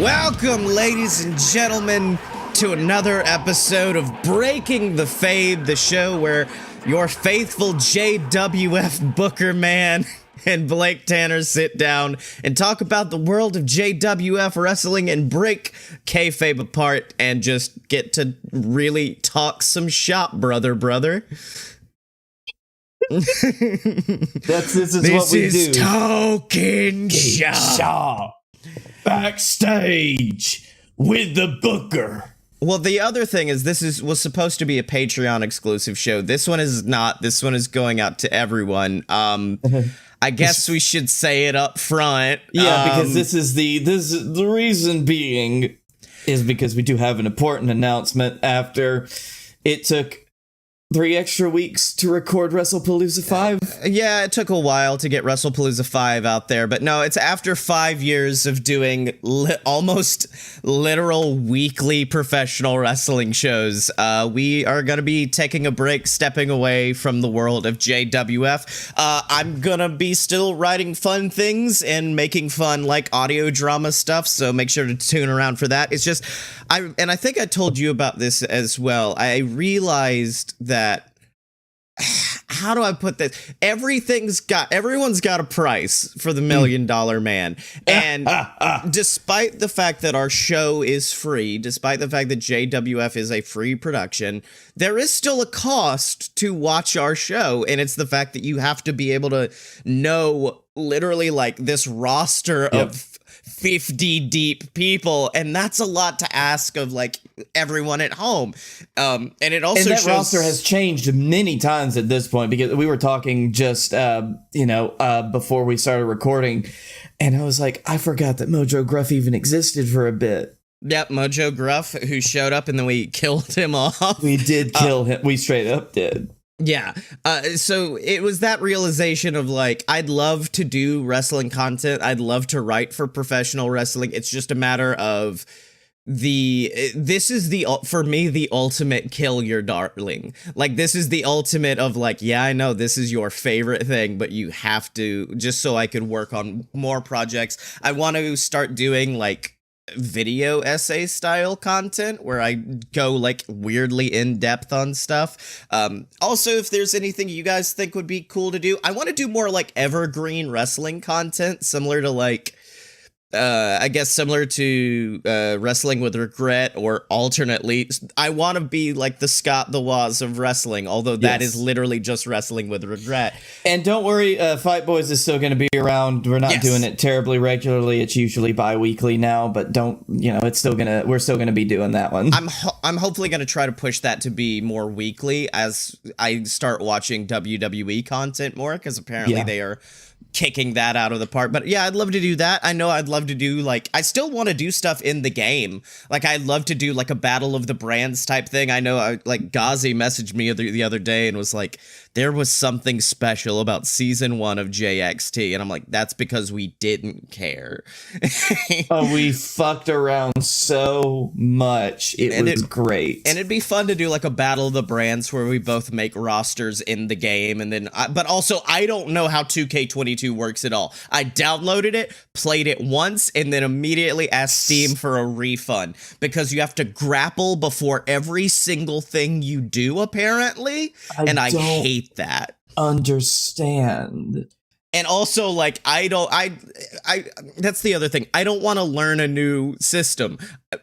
Welcome, ladies and gentlemen, to another episode of Breaking the Fabe, the show where your faithful JWF bookerman and Blake Tanner sit down and talk about the world of JWF wrestling and break kayfabe apart and just get to really talk some shop, brother. This is what we do. This is Talking Shop. Backstage with the booker. Well, the other thing is was supposed to be a Patreon exclusive show. This one is not. This one is going out to everyone. I guess we should say it up front. Yeah, because this is the reason being is because we do have an important announcement after it took 3 extra weeks to record Wrestlepalooza 5. Yeah, it took a while to get Wrestlepalooza 5 out there, but no, it's after 5 years of doing almost literal weekly professional wrestling shows. We are going to be taking a break, stepping away from the world of JWF. I'm going to be still writing fun things and making fun, like, audio drama stuff, so make sure to tune around for that. It's just, I think I told you about this as well. I realized that, how do I put this? Everyone's got a price for the $1 Million Man. And despite the fact that our show is free, despite the fact that JWF is a free production, there is still a cost to watch our show. And it's the fact that you have to be able to know literally like this roster of 50 deep people, and that's a lot to ask of like everyone at home. And it also and that shows roster has changed many times at this point, because we were talking just before we started recording, and I was like, I forgot that Mojo Gruff even existed for a bit. Yep, Mojo Gruff, who showed up and then we killed him off. We did kill him. We straight up did. Yeah, so it was that realization of like, I'd love to do wrestling content. I'd love to write for professional wrestling. It's just a matter of this is for me, the ultimate kill your darling. Like, this is the ultimate of like, yeah, I know this is your favorite thing, but you have to, just so I could work on more projects. I want to start doing like video essay style content where I go like weirdly in depth on stuff. Also, if there's anything you guys think would be cool to do, I want to do more like evergreen wrestling content, similar to like I guess similar to Wrestling with Regret, or alternately, I want to be like the Scott the Waz of wrestling, although that is literally just Wrestling with Regret. And don't worry, Fight Boyz is still going to be around. We're not doing it terribly regularly. It's usually bi-weekly now, but we're still gonna be doing that one. I'm hopefully gonna try to push that to be more weekly as I start watching WWE content more, because apparently they are kicking that out of the park. But yeah, I'd love to do that. I know I'd love to do like, I still want to do stuff in the game. Like, I'd love to do like a Battle of the Brands type thing. I know like Ghazi messaged me the other day and was like, there was something special about season 1 of JXT. And I'm like, that's because we didn't care. We fucked around so much. It was great. And it'd be fun to do like a Battle of the Brands where we both make rosters in the game. And then, but also I don't know how 2K22 works at all. I downloaded it, played it once, and then immediately asked Steam for a refund, because you have to grapple before every single thing you do, apparently. I hate that. Understand. And also, like, that's the other thing. I don't want to learn a new system.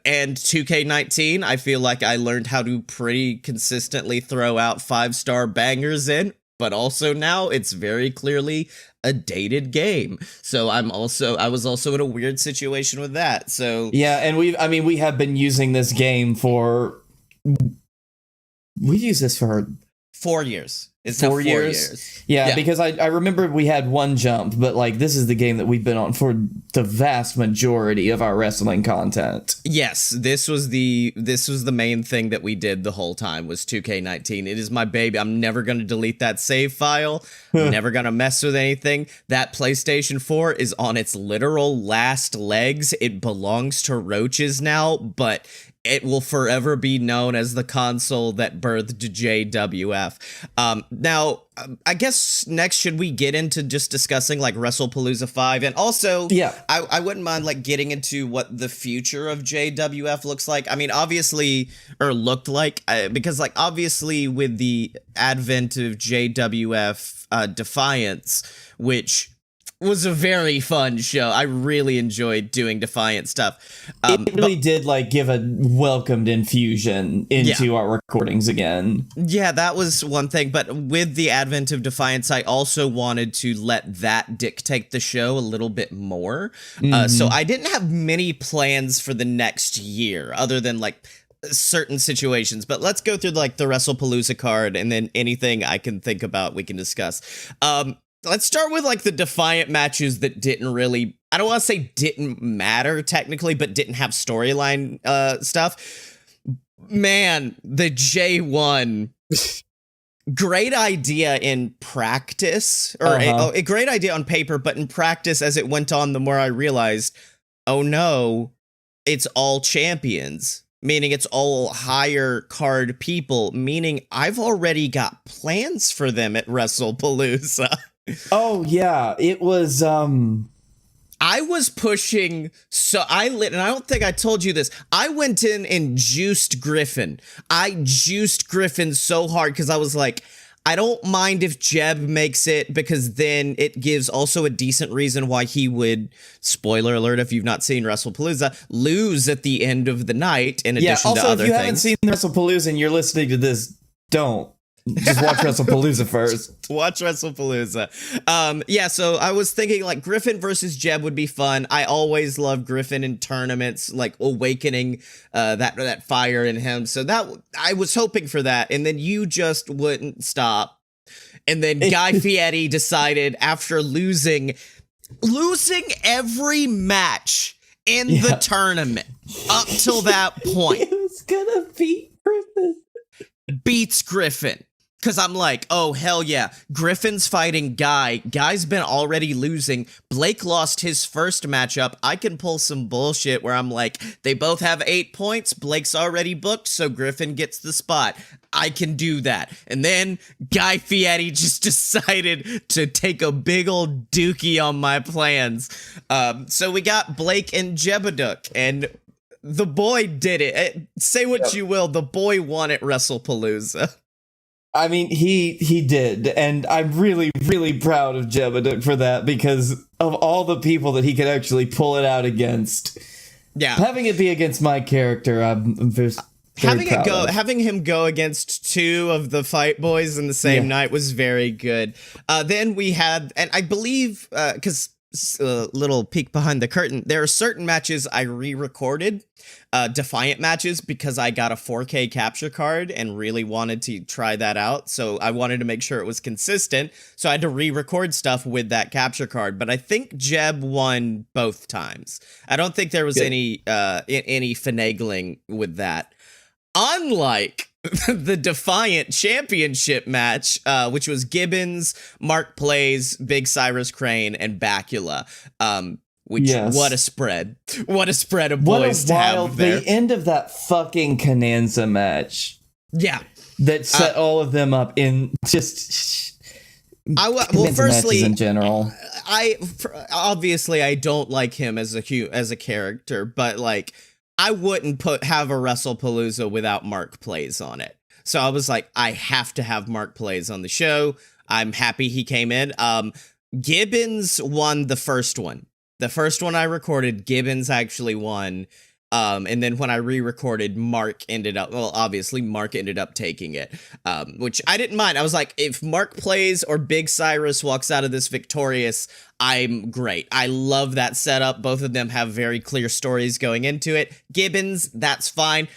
And 2K19, I feel like I learned how to pretty consistently throw out 5-star bangers in, but also now it's very clearly a dated game. So I was also in a weird situation with that. So yeah, and we have been using this game we've used this for 4 years. It's 4 years. Yeah, because I remember we had one jump, but like, this is the game that we've been on for the vast majority of our wrestling content. Yes, this was the main thing that we did the whole time, was 2K19. It is my baby. I'm never going to delete that save file. I'm never going to mess with anything. That PlayStation 4 is on its literal last legs. It belongs to roaches now, but it will forever be known as the console that birthed JWF. Now, I guess next, should we get into just discussing like Wrestlepalooza 5? And also, I wouldn't mind like getting into what the future of JWF looks like. I mean, obviously, or looked like, because like obviously with the advent of JWF Defiance, which was a very fun show. I really enjoyed doing Defiant stuff. It really did like give a welcomed infusion into our recordings again. Yeah, that was one thing. But with the advent of Defiance, I also wanted to let that dictate the show a little bit more. So I didn't have many plans for the next year other than like certain situations. But let's go through like the Wrestlepalooza card, and then anything I can think about we can discuss. Let's start with like the Defiant matches that didn't really, I don't want to say didn't matter technically, but didn't have storyline stuff. Man, the J1, great idea in practice, or a great idea on paper, but in practice as it went on, the more I realized, oh no, it's all champions. Meaning it's all higher card people, meaning I've already got plans for them at Wrestlepalooza. Oh yeah, it was I was pushing, so and I don't think I told you this, I went in and juiced Griffin. I juiced Griffin so hard because I was like, I don't mind if Jeb makes it, because then it gives also a decent reason why he would, spoiler alert if you've not seen Wrestlepalooza, lose at the end of the night in addition to other things. Also, if you haven't seen Wrestlepalooza and you're listening to this, don't. Just watch Wrestlepalooza first. Watch Wrestlepalooza. Yeah, so I was thinking like Griffin versus Jeb would be fun. I always love Griffin in tournaments, like awakening that fire in him. So that I was hoping for that, and then you just wouldn't stop. And then Guy Fieri decided after losing every match in the tournament up till that point. It was gonna beat Griffin. Beats Griffin. Because I'm like, oh, hell yeah. Griffin's fighting Guy. Guy's been already losing. Blake lost his first matchup. I can pull some bullshit where I'm like, they both have 8 points. Blake's already booked, so Griffin gets the spot. I can do that. And then Guy Fieri just decided to take a big old dookie on my plans. So we got Blake and Jebeduk, and the boy did it. Say what you will, the boy won at Wrestlepalooza. I mean, he did, and I'm really, really proud of Jebedick for that, because of all the people that he could actually pull it out against. Yeah, having it be against my character, I'm just having him go against two of the Fight Boyz in the same night was very good. Then we had, and I believe, because a little peek behind the curtain, there are certain matches I re-recorded, Defiant matches, because I got a 4K capture card and really wanted to try that out. So I wanted to make sure it was consistent. So I had to re-record stuff with that capture card. But I think Jeb won both times. I don't think there was any finagling with that. Unlike the Defiant Championship match, which was Gibbons, Mark Plays, Big Cyrus Crane, and Bacula. What a spread. What a spread of boys to have there. The end of that fucking Cananza match. Yeah. That set all of them up in just... firstly, in general, obviously I don't like him as a character, but like, I wouldn't have a Wrestlepalooza without Mark Plays on it. So I was like, I have to have Mark Plays on the show. I'm happy he came in. Gibbons won the first one. The first one I recorded, Gibbons actually won. And then when I re-recorded, Mark ended up taking it, which I didn't mind. I was like, if Mark Plays or Big Cyrus walks out of this victorious, I'm great. I love that setup. Both of them have very clear stories going into it. Gibbons, that's fine.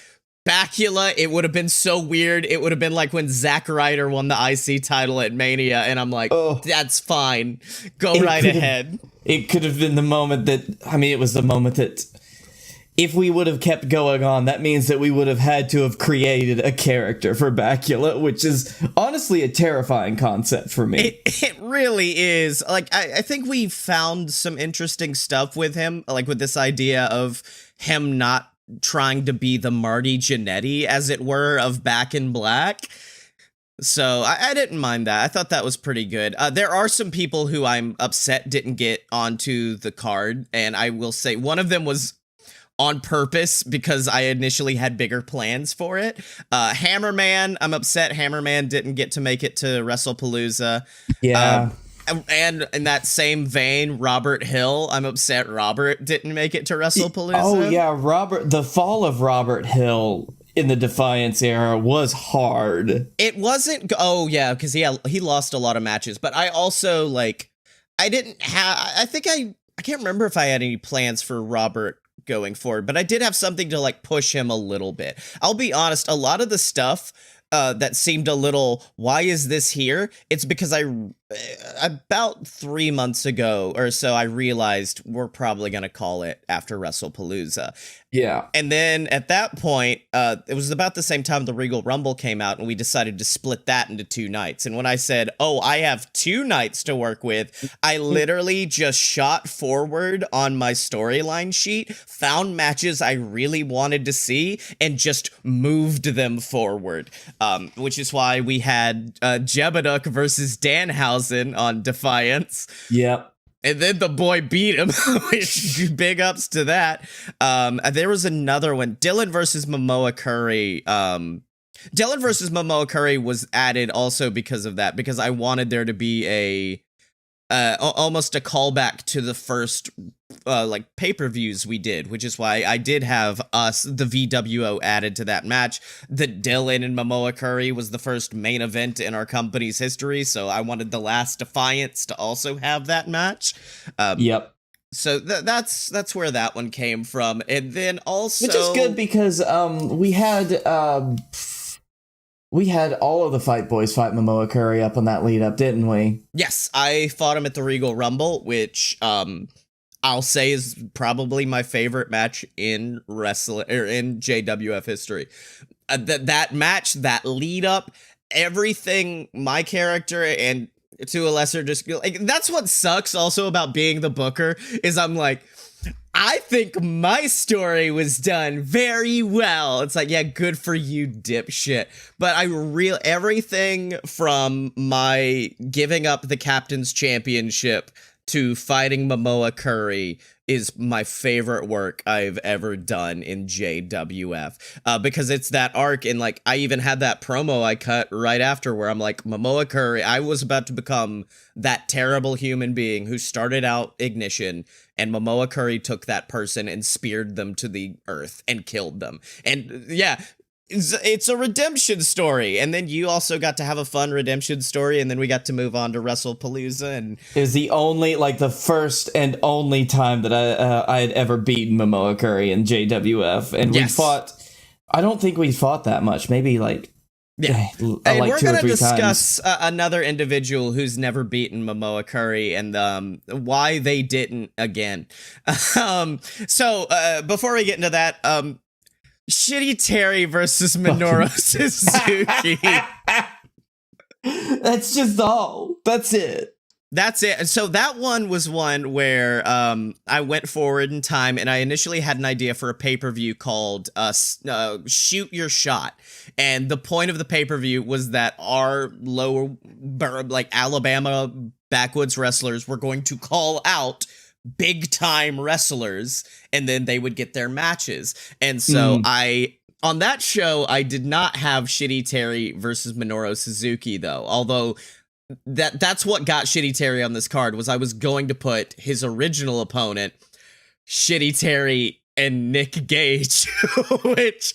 Bacula, it would have been so weird. It would have been like when Zack Ryder won the IC title at Mania, and I'm like, that's fine. Go right ahead. It could have been the moment that, it was the moment that, if we would have kept going on, that means that we would have had to have created a character for Bacula, which is honestly a terrifying concept for me. It really is. Like, I think we found some interesting stuff with him, like with this idea of him not trying to be the Marty Jannetty, as it were, of Back in Black. So I didn't mind that. I thought that was pretty good. There are some people who I'm upset didn't get onto the card, and I will say one of them was on purpose because I initially had bigger plans for it. Hammerman, I'm upset Hammerman didn't get to make it to Wrestlepalooza. Yeah. And in that same vein, Robert Hill, I'm upset Robert didn't make it to Wrestlepalooza. Oh yeah, the fall of Robert Hill in the Defiance era was hard. It wasn't. Oh yeah, because he lost a lot of matches. But I also I didn't have. I think I can't remember if I had any plans for Robert going forward, but I did have something to push him a little bit. I'll be honest. A lot of the stuff that seemed a little, why is this here? It's because about 3 months ago or so, I realized we're probably going to call it after Wrestlepalooza. Yeah. And then at that point, it was about the same time the Regal Rumble came out, and we decided to split that into 2 nights. And when I said, oh, I have 2 nights to work with, I literally just shot forward on my storyline sheet, found matches I really wanted to see, and just moved them forward. Which is why we had Jebedick versus Danhausen on Defiance. Yep. And then the boy beat him, which big ups to that. There was another one, Dylan versus Momoa Curry. Dylan versus Momoa Curry was added also because of that, because I wanted there to be almost a callback to the first pay-per-views we did, which is why I did have the VWO added to that match. The Dylan and Momoa Curry was the first main event in our company's history, so I wanted the last Defiance to also have that match. Yep. So that's where that one came from. And then also, which is good because we had all of the Fight Boys fight Momoa Curry up on that lead up, didn't we? Yes, I fought him at the Regal Rumble, which I'll say is probably my favorite match in wrestling or in JWF history. That match, that lead up, everything, my character and to a lesser just that's what sucks also about being the booker is I'm like, I think my story was done very well. It's like, yeah, good for you, dipshit. But everything from my giving up the captain's championship to fighting Momoa Curry is my favorite work I've ever done in JWF. Because it's that arc, and I even had that promo I cut right after where I'm like, Momoa Curry, I was about to become that terrible human being who started out Ignition, and Momoa Curry took that person and speared them to the earth and killed them. And yeah, it's a redemption story. And then you also got to have a fun redemption story, and then we got to move on to Wrestlepalooza. And it was the only, the first and only time that I had ever beaten Momoa Curry in JWF. And yes. We fought, I don't think we fought that much, maybe yeah. And we're 2 or 3 going to discuss times. Another individual who's never beaten Momoa Curry and why they didn't again. So before we get into that, Shitty Terry versus Minoru Suzuki. That's just all. That's it. That's it. So that one was one where I went forward in time, and I initially had an idea for a pay-per-view called Shoot Your Shot. And the point of the pay-per-view was that our lower, Alabama backwoods wrestlers were going to call out big-time wrestlers, and then they would get their matches. And so on that show, I did not have Shitty Terry versus Minoru Suzuki, though, although that's what got Shitty Terry on this card, was I was going to put his original opponent, Shitty Terry and Nick Gage, which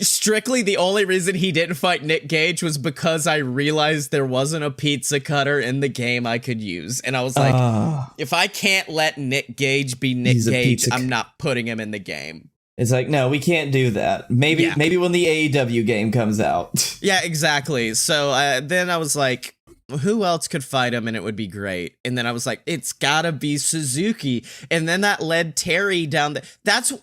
strictly the only reason he didn't fight Nick Gage was because I realized there wasn't a pizza cutter in the game I could use. And I was like, if I can't let Nick Gage be Nick Gage, I'm not putting him in the game. It's like, no, we can't do that. Maybe when the AEW game comes out. Yeah, exactly. So then I was like, who else could fight him and it would be great? And then I was like, it's gotta be Suzuki. And then that led Terry down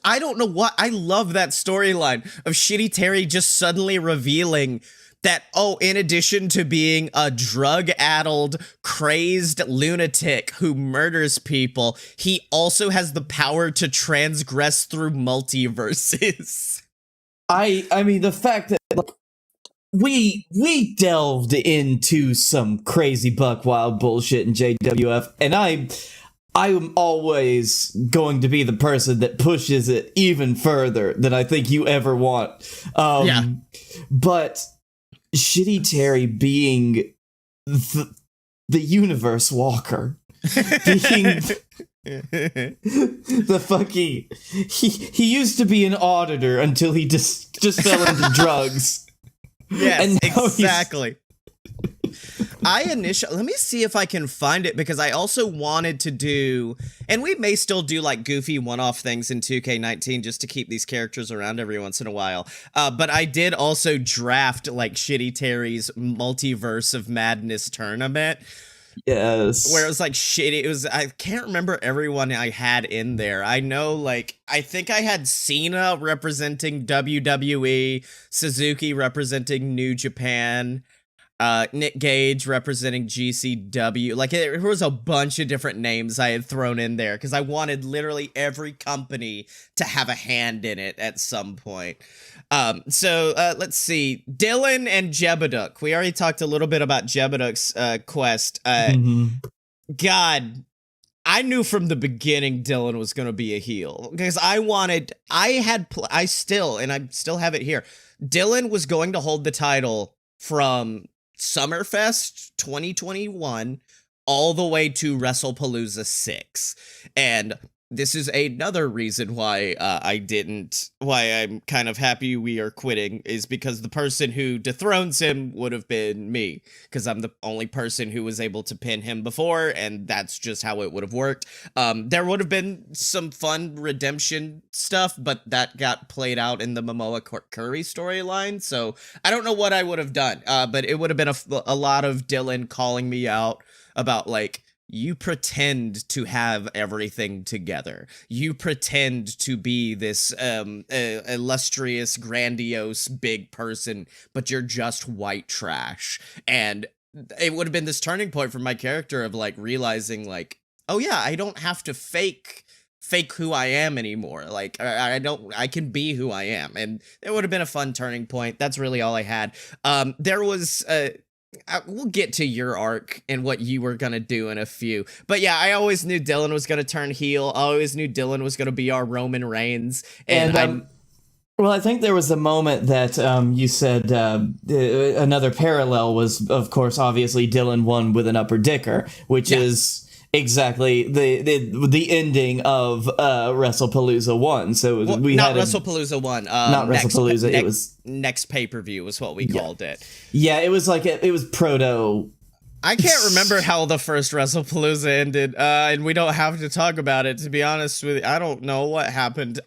I don't know what, I love that storyline of Shitty Terry just suddenly revealing that, in addition to being a drug-addled, crazed lunatic who murders people, he also has the power to transgress through multiverses. I mean, the fact that we delved into some crazy buck wild bullshit in JWF, and I'm always going to be the person that pushes it even further than I think you ever want. But Shitty Terry being the universe walker, being the fucking he used to be an auditor until he just fell into drugs. Yes, exactly. Let me see if I can find it, because I also wanted to do, and we may still do like goofy one-off things in 2K19 just to keep these characters around every once in a while. But I did also draft like Shitty Terry's Multiverse of Madness tournament. Yes. Where it was like shitty. I can't remember everyone I had in there. I know, like, I think I had Cena representing WWE, Suzuki representing New Japan, Nick Gage representing GCW. Like, there was a bunch of different names I had thrown in there because I wanted literally every company to have a hand in it at some point. So let's see. Dylan and Jebedick. We already talked a little bit about Jebedick's quest. God, I knew from the beginning Dylan was going to be a heel because I still have it here. Dylan was going to hold the title from Summerfest 2021 all the way to Wrestlepalooza 6. And this is another reason why I'm kind of happy we are quitting, is because the person who dethrones him would have been me, because I'm the only person who was able to pin him before, and that's just how it would have worked. There would have been some fun redemption stuff, but that got played out in the Momoa Curry storyline, so I don't know what I would have done, but it would have been a lot of Dylan calling me out about, like, you pretend to have everything together. You pretend to be this illustrious, grandiose, big person, but you're just white trash. And it would have been this turning point for my character of, like, realizing, like, oh yeah, I don't have to fake who I am anymore. Like, I can be who I am. And it would have been a fun turning point. That's really all I had. There was we'll get to your arc and what you were gonna do in a few, but yeah, I always knew Dylan was gonna turn heel. I always knew Dylan was gonna be our Roman Reigns, and well, I think there was a moment that you said another parallel was, of course, obviously Dylan won with an upper dicker, which is exactly the ending of Wrestlepalooza 1. So we not had Wrestlepalooza 1. Not Wrestlepalooza. It was next pay-per-view was what we called it. Yeah, it was like it was proto. I can't remember how the first Wrestlepalooza ended, and we don't have to talk about it, to be honest with you. I don't know what happened.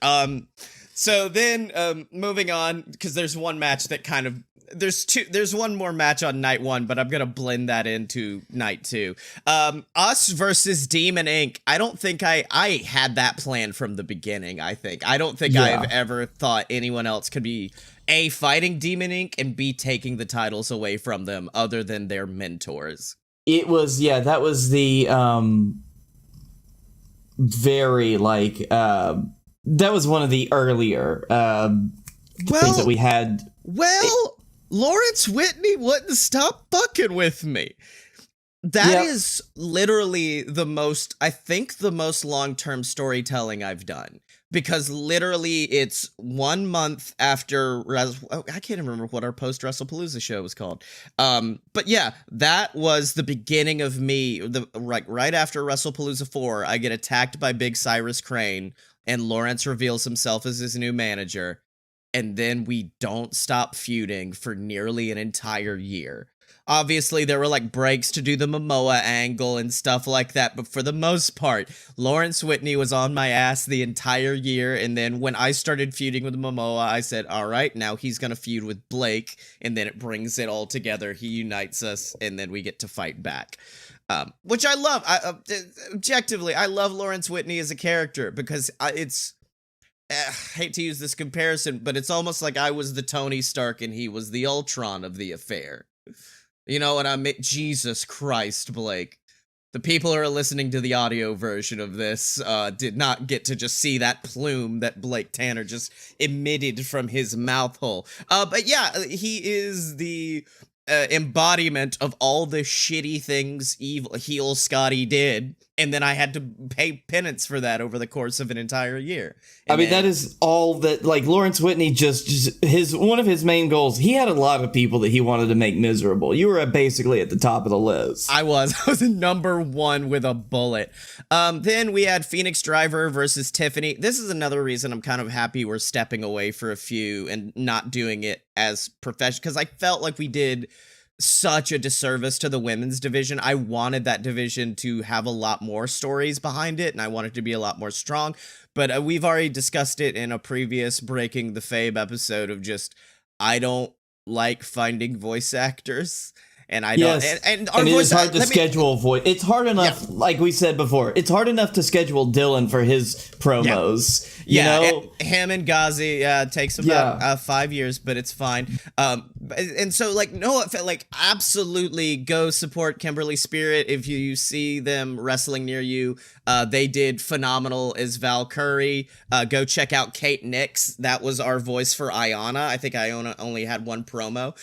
So then, moving on, because there's one match that kind of, there's one more match on night 1, but I'm gonna blend that into night 2. Us versus Demon Inc. I don't think I had that planned from the beginning. I don't think I've ever thought anyone else could be A, fighting Demon Inc., and B, taking the titles away from them other than their mentors. It was, that was the very, like, that was one of the earlier things that we had. Well, Lawrence Whitney wouldn't stop fucking with me. That is literally the most long-term storytelling I've done. Because literally it's 1 month after, I can't even remember what our post-Wrestlepalooza show was called. But yeah, that was the beginning of me. Right after Wrestlepalooza 4, I get attacked by Big Cyrus Crane, and Lawrence reveals himself as his new manager. And then we don't stop feuding for nearly an entire year. Obviously, there were, like, breaks to do the Momoa angle and stuff like that, but for the most part, Lawrence Whitney was on my ass the entire year, and then when I started feuding with Momoa, I said, all right, now he's gonna feud with Blake, and then it brings it all together, he unites us, and then we get to fight back. Which I love. Objectively, I love Lawrence Whitney as a character, because hate to use this comparison, but it's almost like I was the Tony Stark and he was the Ultron of the affair. You know what I mean? Jesus Christ, Blake. The people who are listening to the audio version of this did not get to just see that plume that Blake Tanner just emitted from his mouth hole. But yeah, he is the embodiment of all the shitty things heel Scottye did, and then I had to pay penance for that over the course of an entire year. And that is all that, like, Lawrence Whitney just one of his main goals. He had a lot of people that he wanted to make miserable. You were basically at the top of the list. I was number one with a bullet. Then we had Phoenix Driver versus Tiffany. This is another reason I'm kind of happy we're stepping away for a few and not doing it as professional, because I felt like we did such a disservice to the women's division. I wanted that division to have a lot more stories behind it, and I wanted to be a lot more strong. But we've already discussed it in a previous Breaking the Fabe episode of just, I don't like finding voice actors. And I don't, and it is hard to schedule voice. It's hard enough, like we said before, it's hard enough to schedule Dylan for his promos. You know, him and Ghazi takes about 5 years, but it's fine. And so, like, no, like, absolutely go support Kimberly Spirit if you see them wrestling near you. They did phenomenal as Val Curry. Go check out Kate Nix. That was our voice for Iona. I think Iona only had one promo.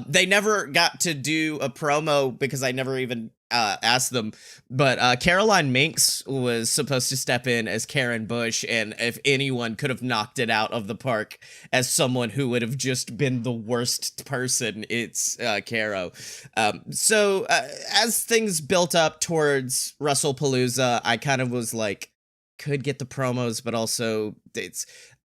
They never got to do a promo because I never even asked them, but Caroline Minks was supposed to step in as Karen Bush, and if anyone could have knocked it out of the park as someone who would have just been the worst person, it's Caro. So as things built up towards Wrestlepalooza, I kind of was like, could get the promos, but also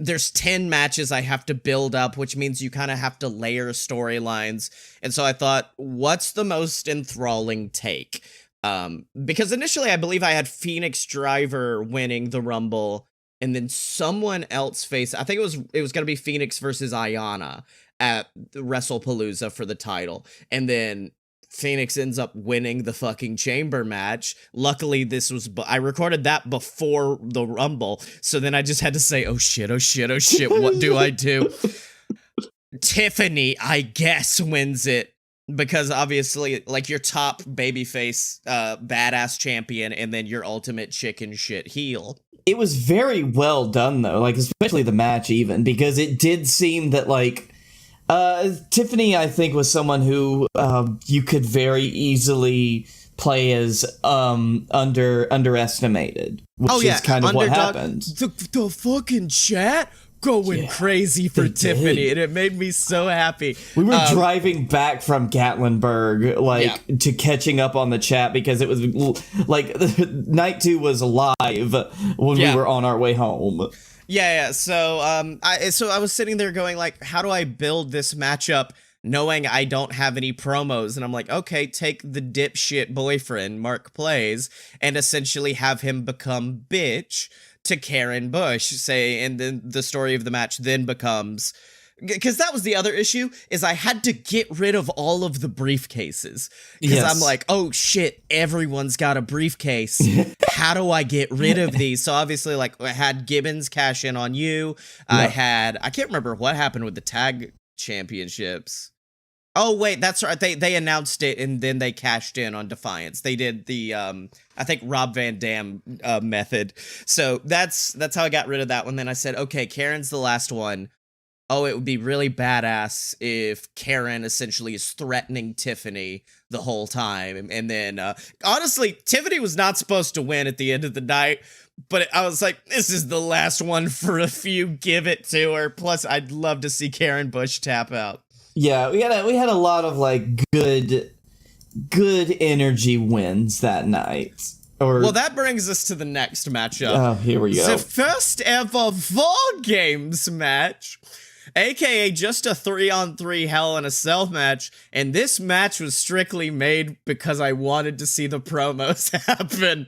there's 10 matches I have to build up, which means you kind of have to layer storylines. And so I thought, what's the most enthralling take? Because initially I believe I had Phoenix Driver winning the Rumble, and then someone else faced, I think it was going to be Phoenix versus Iona at Wrestlepalooza for the title. And then Phoenix ends up winning the fucking chamber match. Luckily, I recorded that before the Rumble, so then I just had to say, oh shit, what do I do? Tiffany, I guess, wins it, because obviously, like, your top babyface, badass champion, and then your ultimate chicken shit heel. It was very well done, though, like, especially the match even, because it did seem that, like, Tiffany, I think, was someone who you could very easily play as underestimated, which is kind of what happened. The fucking chat going crazy for Tiffany, and it made me so happy. We were driving back from Gatlinburg, to catching up on the chat, because it was like night 2 was live when we were on our way home. Yeah. So I was sitting there going, like, how do I build this matchup knowing I don't have any promos? And I'm like, okay, take the dipshit boyfriend Mark plays and essentially have him become bitch to Karen Bush, and then the story of the match then becomes, because that was the other issue, is I had to get rid of all of the briefcases, because I'm like, oh shit, everyone's got a briefcase. How do I get rid of these? So obviously, like, I had Gibbons cash in on you. I can't remember what happened with the tag championships. Oh wait, that's right. They announced it and then they cashed in on Defiance. They did the I think Rob Van Dam method. So that's how I got rid of that one. Then I said, okay, Karen's the last one. Oh, it would be really badass if Karen essentially is threatening Tiffany the whole time. And then, honestly, Tiffany was not supposed to win at the end of the night, but I was like, this is the last one for a few, give it to her. Plus, I'd love to see Karen Bush tap out. Yeah, we had a lot of, like, good energy wins that night. Well, that brings us to the next matchup. Oh, here we go. The first ever War Games match, aka just a 3-on-3 Hell in a Cell match, and this match was strictly made because I wanted to see the promos happen.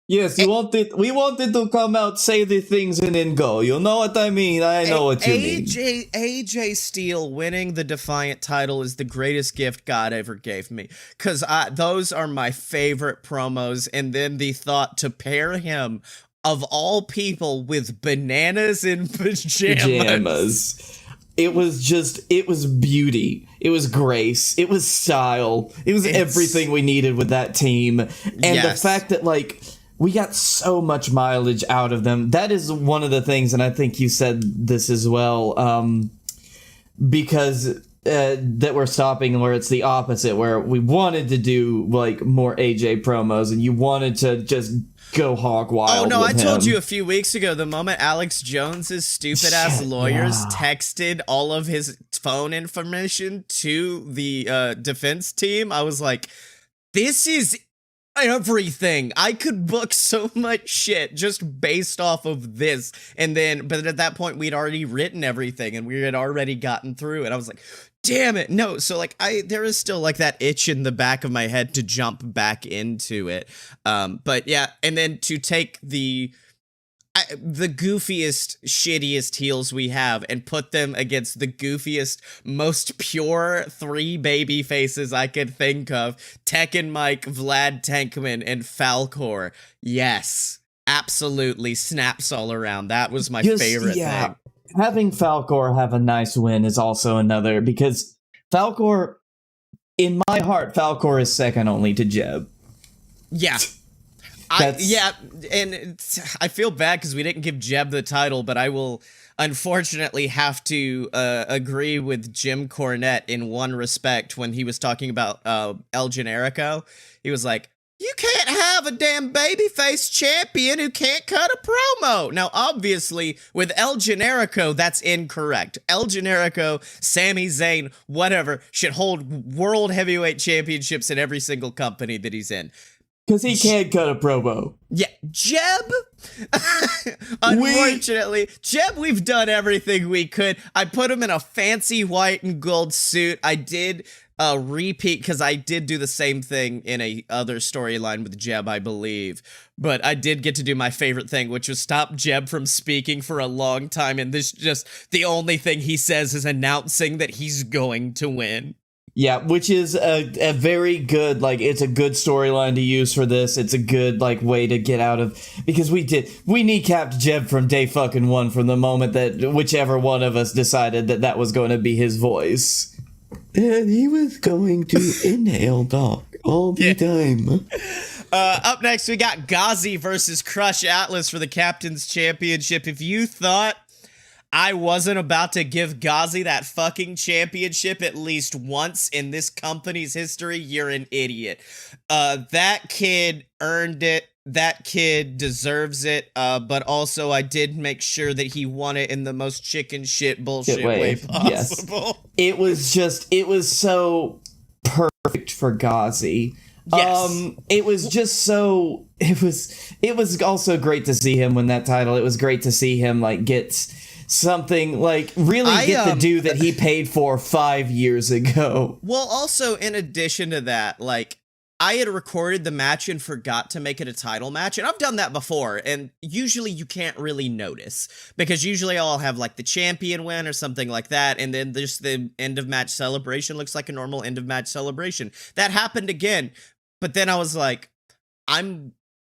Yes, we wanted to come out, say the things, and then go. You know what I mean? I know what you mean. AJ Steele winning the Defiant title is the greatest gift God ever gave me, because those are my favorite promos, and then the thought to pair him of all people with bananas in pajamas. It was beauty. It was grace. It was style. It was everything we needed with that team. And the fact that, like, we got so much mileage out of them. That is one of the things, and I think you said this as well, because that we're stopping where it's the opposite, where we wanted to do, like, more AJ promos, and you wanted to just go hog wild. Oh no, I told him. you a few weeks ago, the moment Alex Jones's stupid ass lawyers texted all of his phone information to the defense team, I was like, this is everything. I could book so much shit just based off of this. And then, but at that point, we'd already written everything and we had already gotten through it. I was like, damn it. No. So like there is still like that itch in the back of my head to jump back into it. But yeah. And then to take the goofiest, shittiest heels we have and put them against the goofiest, most pure 3 baby faces I could think of. Tekken Mike, Vlad Tankman, and Falcor. Yes. Absolutely. Snaps all around. That was my favorite thing. Having Falcor have a nice win is also another, because Falcor, in my heart, Falcor is second only to Jeb. Yeah. And I feel bad because we didn't give Jeb the title, but I will unfortunately have to agree with Jim Cornette in one respect when he was talking about El Generico. He was like, you can't have a damn babyface champion who can't cut a promo. Now, obviously, with El Generico, that's incorrect. El Generico, Sami Zayn, whatever, should hold world heavyweight championships in every single company that he's in. Because he can't cut a promo. Yeah, Jeb, unfortunately, Jeb, we've done everything we could. I put him in a fancy white and gold suit. I did repeat, because I did do the same thing in a other storyline with Jeb, I believe. But I did get to do my favorite thing, which was stop Jeb from speaking for a long time. And this just, the only thing he says is announcing that he's going to win. Yeah, which is a very good, like, it's a good storyline to use for this. It's a good, like, way to get out of, because we kneecapped Jeb from day fucking one, from the moment that whichever one of us decided that was going to be his voice. And he was going to inhale dog all the time. Up next, we got Ghazi versus Crush Atlas for the Captain's Championship. If you thought I wasn't about to give Ghazi that fucking championship at least once in this company's history, you're an idiot. That kid earned it. That kid deserves it. But also, I did make sure that he won it in the most chicken shit bullshit way possible. Yes. It was so perfect for Ghazi. Yes. It was just so, it was also great to see him win that title. It was great to see him, like, get something, like, really get the due that he paid for 5 years ago. Well, also, in addition to that, like, I had recorded the match and forgot to make it a title match, and I've done that before, and usually you can't really notice, because usually I'll have, like, the champion win or something like that, and then just the end of match celebration looks like a normal end of match celebration. That happened again, but then I was like,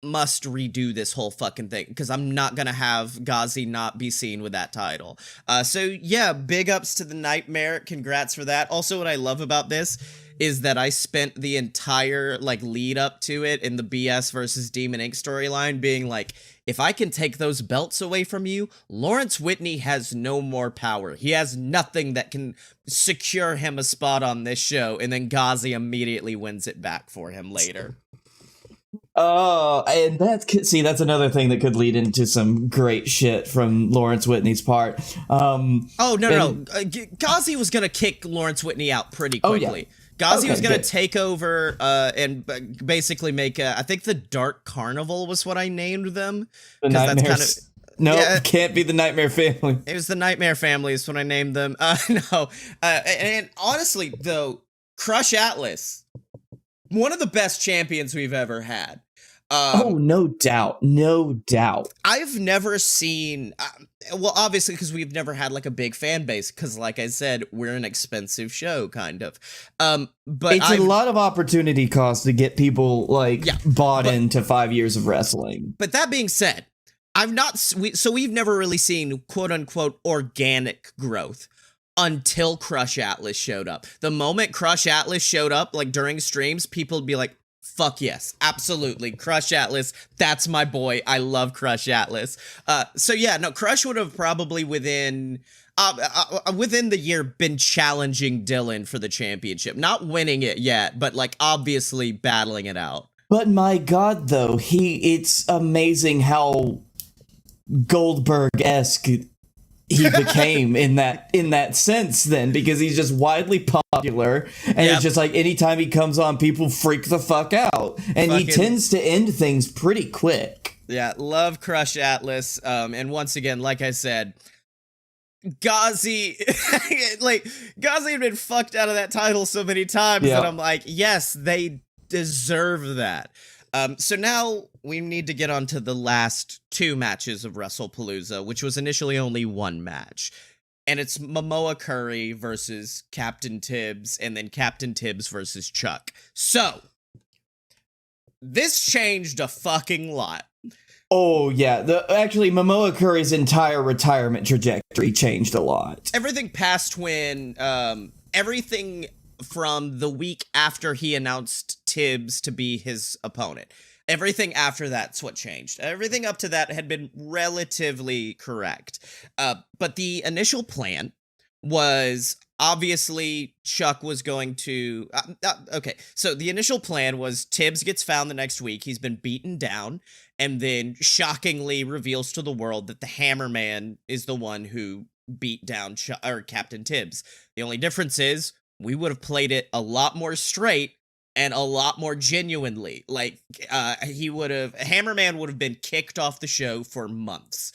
must redo this whole fucking thing, because I'm not gonna have Ghazi not be seen with that title. So yeah, big ups to the Nightmare. Congrats for that. Also, what I love about this is that I spent the entire, like, lead up to it in the BS versus Demon Inc. storyline being like, if I can take those belts away from you, Lawrence Whitney has no more power. He has nothing that can secure him a spot on this show, and then Ghazi immediately wins it back for him later. Oh, and that's another thing that could lead into some great shit from Lawrence Whitney's part. No. Ghazi was going to kick Lawrence Whitney out pretty quickly. Oh, yeah. Ghazi was going to take over and basically make I think the Dark Carnival was what I named them. The Nightmares. Can't be the Nightmare Family. It was the Nightmare Family is what I named them. And honestly, though, Crush Atlas, one of the best champions we've ever had. No doubt. I've never seen, well, obviously, because we've never had, like, a big fan base, because, like I said, we're an expensive show, kind of. But it's a lot of opportunity cost to get people, like, bought into 5 years of wrestling. But that being said, we've never really seen quote unquote organic growth until Crush Atlas showed up. The moment Crush Atlas showed up, like during streams, people would be like, fuck yes, absolutely. Crush Atlas, that's my boy. I love Crush Atlas. So yeah, no, Crush would have probably within the year been challenging Dylan for the championship. Not winning it yet, but like obviously battling it out. But my God, though, it's amazing how Goldberg-esque he became in that sense then, because he's just widely popular, and it's just like anytime he comes on, people freak the fuck out, and he tends to end things pretty quick. Yeah, love Crush Atlas. And once again, like I said, Ghazi had been fucked out of that title so many times that I'm like, yes, they deserve that. So now we need to get on to the last two matches of Wrestlepalooza, which was initially only one match. And it's Momoa Curry versus Captain Tibbs, and then Captain Tibbs versus Chuck. So, this changed a fucking lot. Oh, yeah. Actually, Momoa Curry's entire retirement trajectory changed a lot. Everything past when, everything from the week after he announced Tibbs to be his opponent. Everything after that's what changed. Everything up to that had been relatively correct. But the initial plan was obviously Chuck was going to... okay, so the initial plan was Tibbs gets found the next week. He's been beaten down, and then shockingly reveals to the world that the Hammerman is the one who beat down Captain Tibbs. The only difference is we would have played it a lot more straight and a lot more genuinely. Like, Hammerman would have been kicked off the show for months.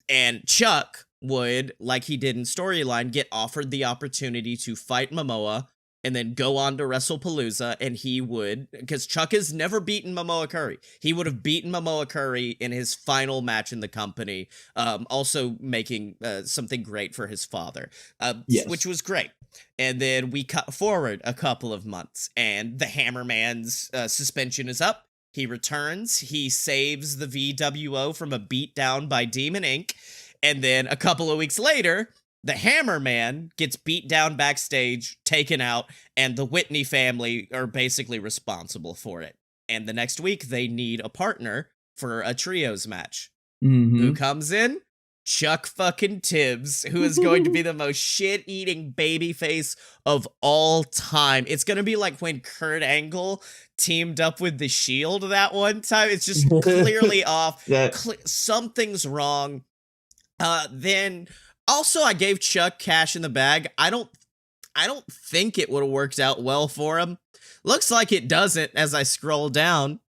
And Chuck would, like he did in Storyline, get offered the opportunity to fight Momoa and then go on to Wrestlepalooza, and he would, because Chuck has never beaten Momoa Curry. He would have beaten Momoa Curry in his final match in the company, also making something great for his father, which was great. And then we cut forward a couple of months, and the Hammerman's suspension is up. He returns. He saves the VWO from a beatdown by Demon Inc., and then a couple of weeks later, the Hammerman gets beat down backstage, taken out, and the Whitney family are basically responsible for it. And the next week, they need a partner for a trios match. Mm-hmm. Who comes in? Chuck fucking Tibbs, who is going to be the most shit-eating babyface of all time. It's going to be like when Kurt Angle teamed up with The Shield that one time. It's just clearly off. Something's wrong. Then... Also, I gave Chuck cash in the bag. I don't think it would have worked out well for him. Looks like it doesn't as I scroll down.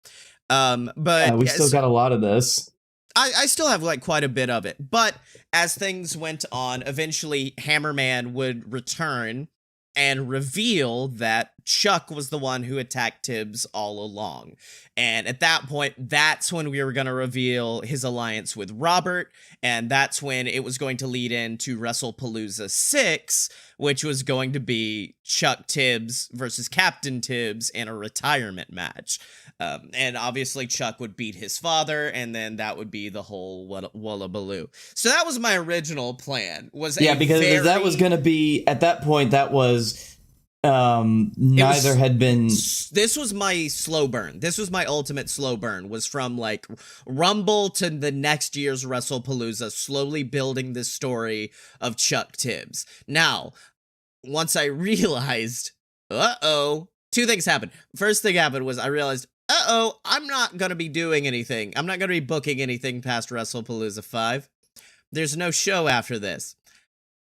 But we still got a lot of this. I still have like quite a bit of it. But as things went on, eventually Hammerman would return and reveal that Chuck was the one who attacked Tibbs all along. And at that point, that's when we were going to reveal his alliance with Robert, and that's when it was going to lead into Wrestlepalooza 6, which was going to be Chuck Tibbs versus Captain Tibbs in a retirement match. And obviously Chuck would beat his father, and then that would be the whole Whallabaloo. So that was my original plan. Because that was going to be, at that point, that was... had been... This was my slow burn. This was my ultimate slow burn, was from like Rumble to the next year's Wrestlepalooza, slowly building this story of Chuck Tibbs. Now, once I realized, two things happened. First thing happened was I realized, I'm not going to be doing anything. I'm not going to be booking anything past Wrestlepalooza 5. There's no show after this.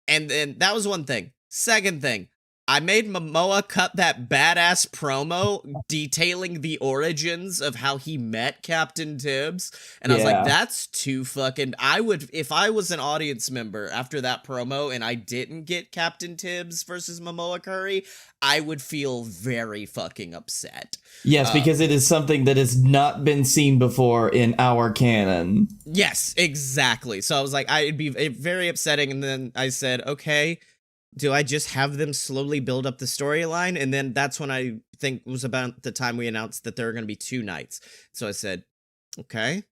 And then that was one thing. Second thing, I made Momoa cut that badass promo detailing the origins of how he met Captain Tibbs. And I was like, that's too fucking... if I was an audience member after that promo and I didn't get Captain Tibbs versus Momoa Curry, I would feel very fucking upset. Yes, because it is something that has not been seen before in our canon. Yes, exactly. So I was like, it'd be very upsetting. And then I said, okay, do I just have them slowly build up the storyline? And then that's when I think was about the time we announced that there were going to be 2 nights. So I said, okay,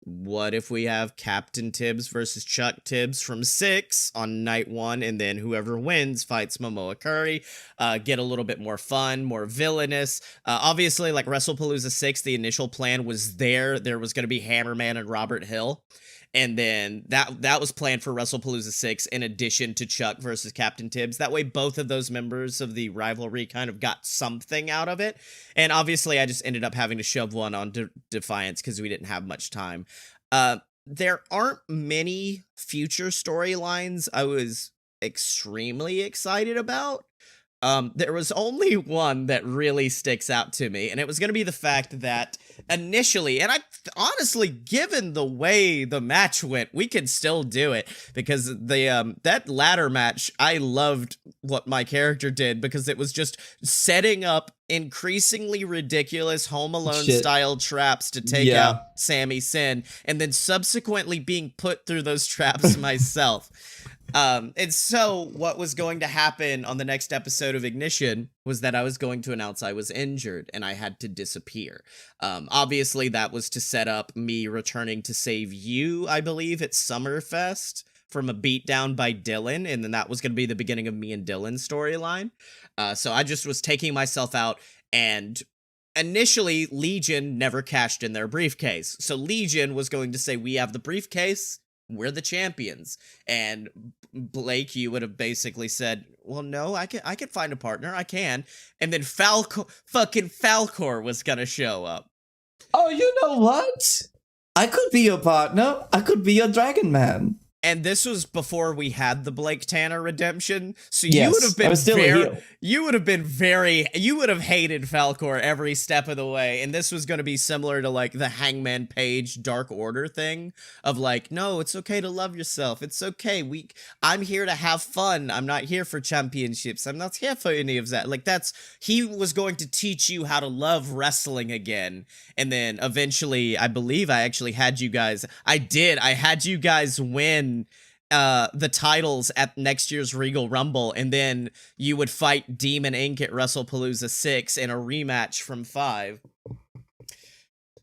What if we have Captain Tibbs versus Chuck Tibbs from 6 on night 1, and then whoever wins fights Momoa Curry? Get a little bit more fun, more villainous. Obviously, like Wrestlepalooza 6, the initial plan was there was going to be Hammerman and Robert Hill. And then that was planned for Wrestlepalooza 6 in addition to Chuck versus Captain Tibbs. That way, both of those members of the rivalry kind of got something out of it. And obviously, I just ended up having to shove one on Defiance because we didn't have much time. There aren't many future storylines I was extremely excited about. There was only one that really sticks out to me, and it was going to be the fact that initially, and I honestly, given the way the match went, we could still do it, because the that ladder match, I loved what my character did, because it was just setting up increasingly ridiculous Home Alone style traps to take out Sami Sin, and then subsequently being put through those traps myself. And so what was going to happen on the next episode of Ignition was that I was going to announce I was injured and I had to disappear. Obviously that was to set up me returning to save you, I believe, at Summerfest from a beatdown by Dylan. And then that was going to be the beginning of me and Dylan's storyline. So I just was taking myself out, and initially Legion never cashed in their briefcase. So Legion was going to say, we have the briefcase, we're the champions. And Blake, you would have basically said, well, no, I could find a partner. I can. And then Falcor was going to show up. Oh, you know what? I could be your partner. I could be your Dragon Man. And this was before we had the Blake Tanner redemption, so you would have been you would have hated Falcor every step of the way, and this was going to be similar to like the Hangman Page Dark Order thing of like, no, it's okay to love yourself, it's okay, I'm here to have fun, I'm not here for championships, I'm not here for any of that. Like he was going to teach you how to love wrestling again, and then eventually, I believe I actually had you guys. I had you guys win the titles at next year's Regal Rumble, and then you would fight Demon Inc. at Wrestlepalooza 6 in a rematch from 5.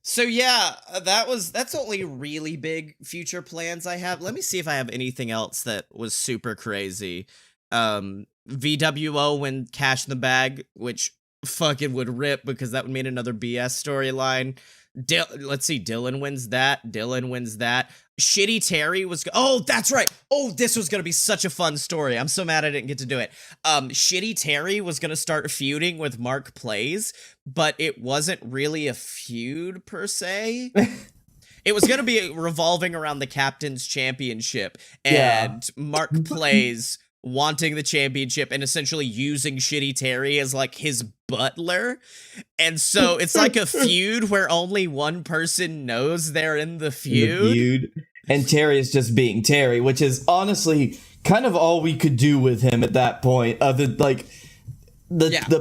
So yeah, that's only really big future plans I have. Let me see if I have anything else that was super crazy. VWO when Cash in the Bag, which fucking would rip because that would mean another BS storyline. Let's see, Dylan wins that. Shitty Terry was... Oh, that's right. Oh, this was going to be such a fun story. I'm so mad I didn't get to do it. Shitty Terry was going to start feuding with Mark Plays, but it wasn't really a feud per se. It was going to be revolving around the Captain's Championship and Mark Plays wanting the championship and essentially using Shitty Terry as like his butler. And so it's like a feud where only one person knows they're in the feud. And Terry is just being Terry, which is honestly kind of all we could do with him at that point. The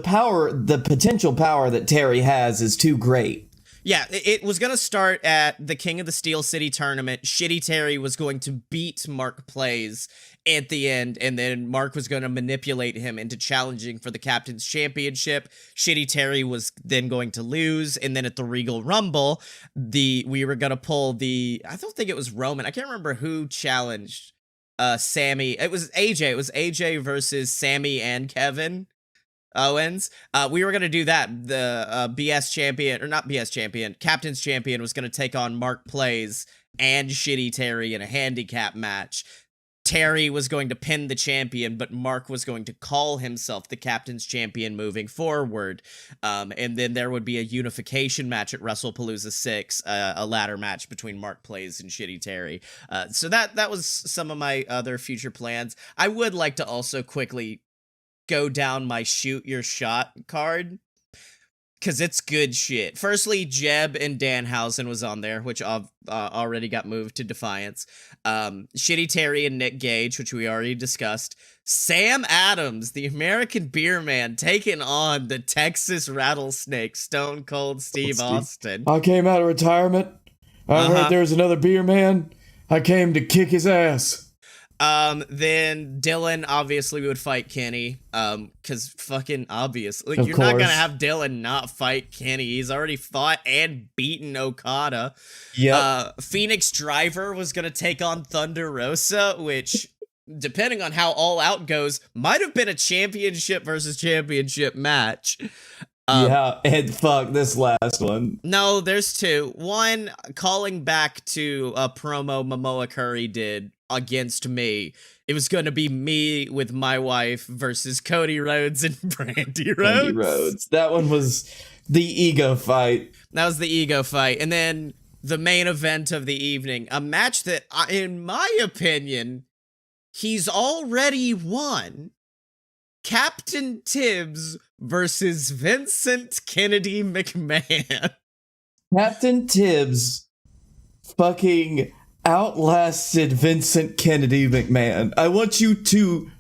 power, the potential power that Terry has is too great. Yeah, it was going to start at the King of the Steel City tournament. Shitty Terry was going to beat Mark Plays at the end, and then Mark was going to manipulate him into challenging for the Captain's Championship. Shitty Terry was then going to lose, and then at the Regal Rumble, we were going to pull I don't think it was Roman. I can't remember who challenged Sammy. It was AJ. It was AJ versus Sammy and Kevin Owens. We were going to do that. The BS champion, or not BS champion, Captain's Champion was going to take on Mark Plays and Shitty Terry in a handicap match. Terry was going to pin the champion, but Mark was going to call himself the Captain's Champion moving forward. And then there would be a unification match at Wrestlepalooza 6, a ladder match between Mark Plays and Shitty Terry. So that was some of my other future plans. I would like to also quickly go down my shoot your shot card, because it's good shit. Firstly, Jeb and Danhausen was on there, which already got moved to Defiance. Shitty Terry and Nick Gage, which we already discussed. Sam Adams, the American Beer Man, taking on the Texas Rattlesnake, Stone Cold Steve Austin. I came out of retirement. I heard there was another beer man. I came to kick his ass. Then Dylan, obviously, we would fight Kenny. Because fucking obvious. Like, Of you're not course. gonna have Dylan not fight Kenny. He's already fought and beaten Okada. Yep. Phoenix Driver was gonna take on Thunder Rosa, which, depending on how All Out goes, might have been a championship versus championship match. Yeah, and fuck this last one. No, there's two. One, calling back to a promo Momoa Curry did against me. It was going to be me with my wife versus Cody Rhodes and Brandy Rhodes. Andy Rhodes. That one was the ego fight. That was the ego fight. And then the main event of the evening, a match that, in my opinion, he's already won. Captain Tibbs versus Vincent Kennedy McMahon. Captain Tibbs fucking outlasted Vincent Kennedy McMahon. I want you to...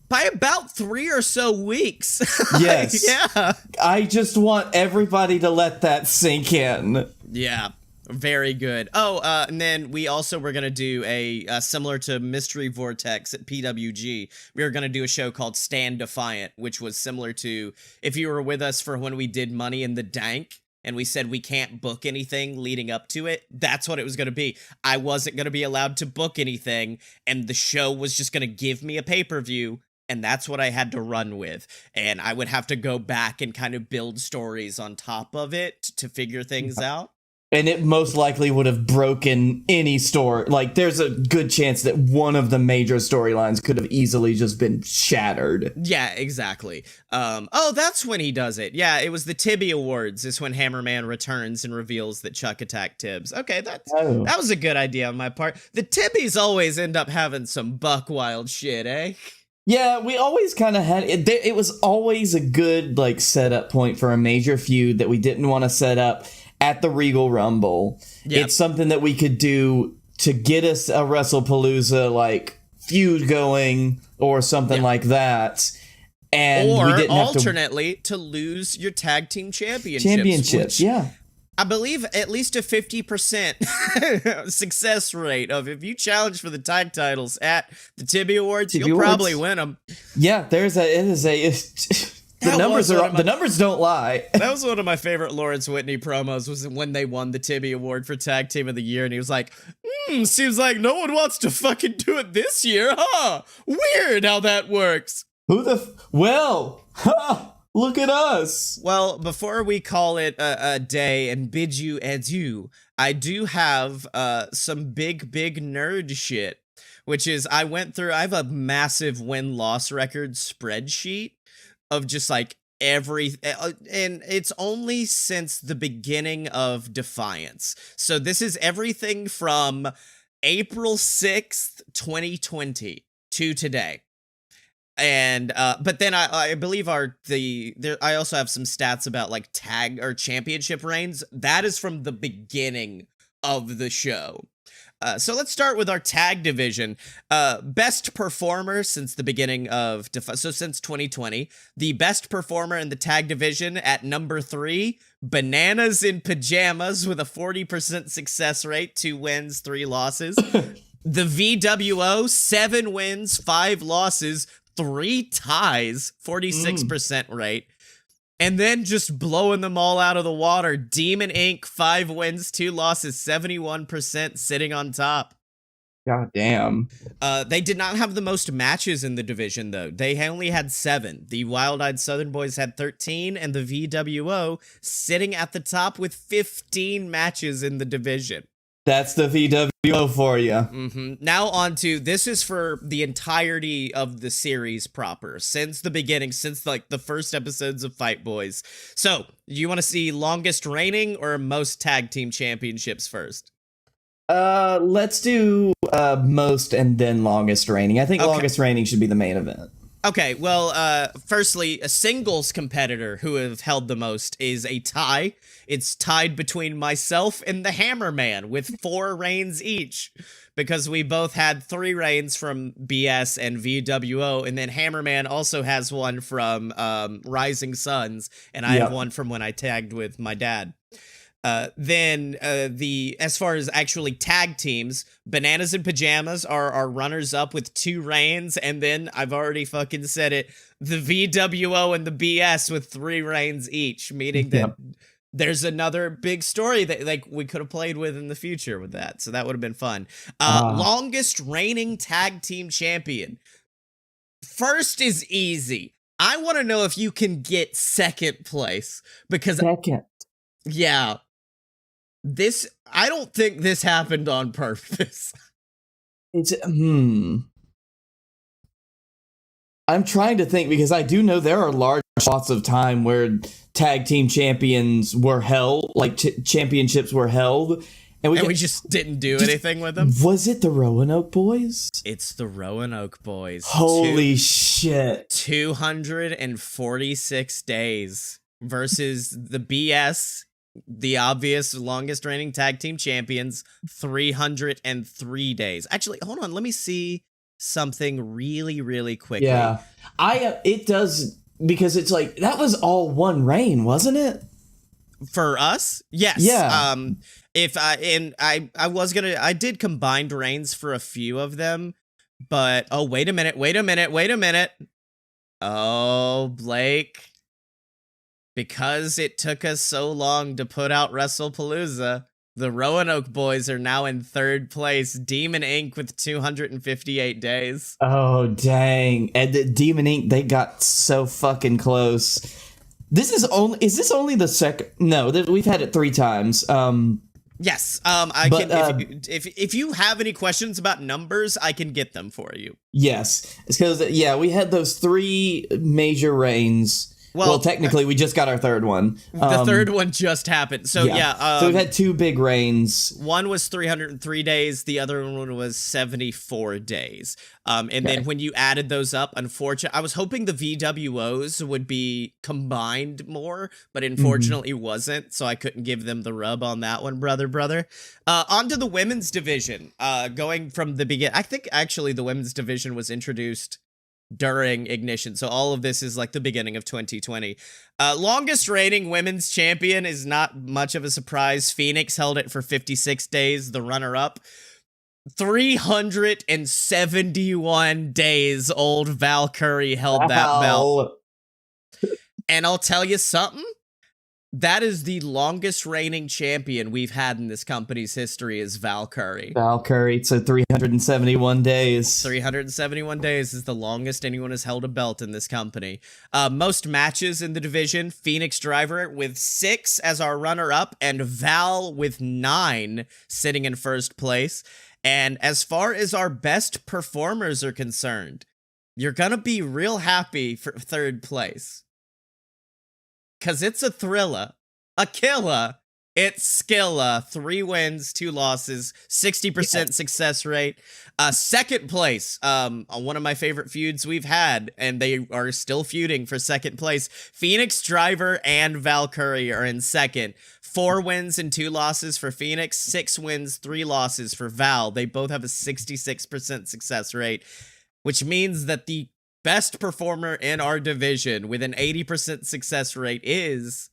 By about 3 or so weeks. Yes. Yeah. I just want everybody to let that sink in. Yeah. Very good. Oh, and then we also were going to do a, similar to Mystery Vortex at PWG, we were going to do a show called Stand Defiant, which was similar to, if you were with us for when we did Money in the Dank, and we said we can't book anything leading up to it, that's what it was going to be. I wasn't going to be allowed to book anything, and the show was just going to give me a pay-per-view, and that's what I had to run with. And I would have to go back and kind of build stories on top of it to figure things out. And it most likely would have broken any story. Like, there's a good chance that one of the major storylines could have easily just been shattered. Yeah, exactly. Oh, that's when he does it. Yeah, it was the Tibby Awards is when Hammerman returns and reveals that Chuck attacked Tibbs. Okay, that was a good idea on my part. The Tibbies always end up having some buck wild shit, eh? Yeah, we always kind of had it. It was always a good, like, setup point for a major feud that we didn't want to set up at the Regal Rumble. Yep. It's something that we could do to get us a Wrestlepalooza, like, feud going or something like that. And or we didn't alternately to lose your tag team championships. Which, yeah. I believe at least a 50% success rate of if you challenge for the tag titles at the Tibby Awards, you'll probably win them. Yeah, the numbers don't lie. That was one of my favorite Lawrence Whitney promos, was when they won the Tibby Award for Tag Team of the Year, and he was like, seems like no one wants to fucking do it this year, huh? Weird how that works. Look at us. Well, before we call it a day and bid you adieu, I do have some big nerd shit, which is I have a massive win-loss record spreadsheet of just like and it's only since the beginning of Defiance. So this is everything from April 6th, 2020 to today. And but then I believe I also have some stats about like tag or championship reigns. That is from the beginning of the show. So let's start with our tag division. Best performer since the beginning of so since 2020, the best performer in the tag division at number 3, Bananas in Pajamas with a 40% success rate, 2 wins, 3 losses. The VWO, 7 wins, 5 losses, 3 ties, 46% rate. And then just blowing them all out of the water, Demon Inc., 5 wins, 2 losses, 71% sitting on top. God damn. They did not have the most matches in the division, though. They only had 7. The Wild Eyed Southern Boys had 13, and the VWO sitting at the top with 15 matches in the division. That's the VWO for you. Mm-hmm. Now on to, this is for the entirety of the series proper, since the beginning, since like the first episodes of Fight Boyz. So, you want to see longest reigning or most tag team championships first? Let's do most and then longest reigning. I think longest reigning should be the main event. Okay, well, firstly, a singles competitor who have held the most is a tie. It's tied between myself and the Hammerman with 4 reigns each, because we both had 3 reigns from BS and VWO, and then Hammerman also has one from Rising Suns, and I have one from when I tagged with my dad. Then as far as actually tag teams, Bananas and Pajamas are our runners up with 2 reigns, and then I've already fucking said it, the VWO and the BS with 3 reigns each, meaning that there's another big story that like we could have played with in the future with that. So that would have been fun. Longest reigning tag team champion. First is easy. I want to know if you can get second place because yeah. I don't think this happened on purpose. I'm trying to think because I do know there are large swaths of time where tag team champions were held, like championships were held, and we just didn't do anything with them. Was it the Roanoke Boys? It's the Roanoke Boys. Holy shit. 246 days versus the BS, the obvious longest reigning tag team champions, 303 days. Actually, hold on. Let me see something really, really quickly. Yeah. It does, because it's like, that was all one reign, wasn't it? For us? Yes. Yeah. I did combined reigns for a few of them, but wait a minute. Oh, Blake. Because it took us so long to put out Wrestlepalooza, the Roanoke Boys are now in 3rd place. Demon Inc. with 258 days. Oh, dang. And the Demon Inc., they got so fucking close. Is this only the second? No, we've had it 3 times. Yes. If you have any questions about numbers, I can get them for you. Yes. It's because, we had those 3 major reigns. Well, technically, we just got our 3rd one. The 3rd one just happened. So, so we've had 2 big reigns. One was 303 days. The other one was 74 days. Then when you added those up, unfortunately, I was hoping the VWOs would be combined more, but unfortunately wasn't. So I couldn't give them the rub on that one, brother. On to the women's division. Going from the beginning, I think actually the women's division was introduced during Ignition, so all of this is like the beginning of 2020. Longest reigning women's champion is not much of a surprise. Phoenix held it for 56 days. The runner-up, 371 days old Val Curry held that belt. And I'll tell you something, that is the longest reigning champion we've had in this company's history is Val Curry. Val Curry, so 371 days. 371 days is the longest anyone has held a belt in this company. Most matches in the division, Phoenix Driver with 6 as our runner-up, and Val with 9 sitting in 1st place. And as far as our best performers are concerned, you're gonna be real happy for 3rd place. Because it's a thriller, a killer, it's Skilla, 3 wins, 2 losses, 60% success rate. 2nd place, one of my favorite feuds we've had, and they are still feuding for 2nd place. Phoenix Driver and Val Curry are in 2nd. 4 wins and 2 losses for Phoenix, 6 wins, 3 losses for Val. They both have a 66% success rate, which means that the best performer in our division with an 80% success rate is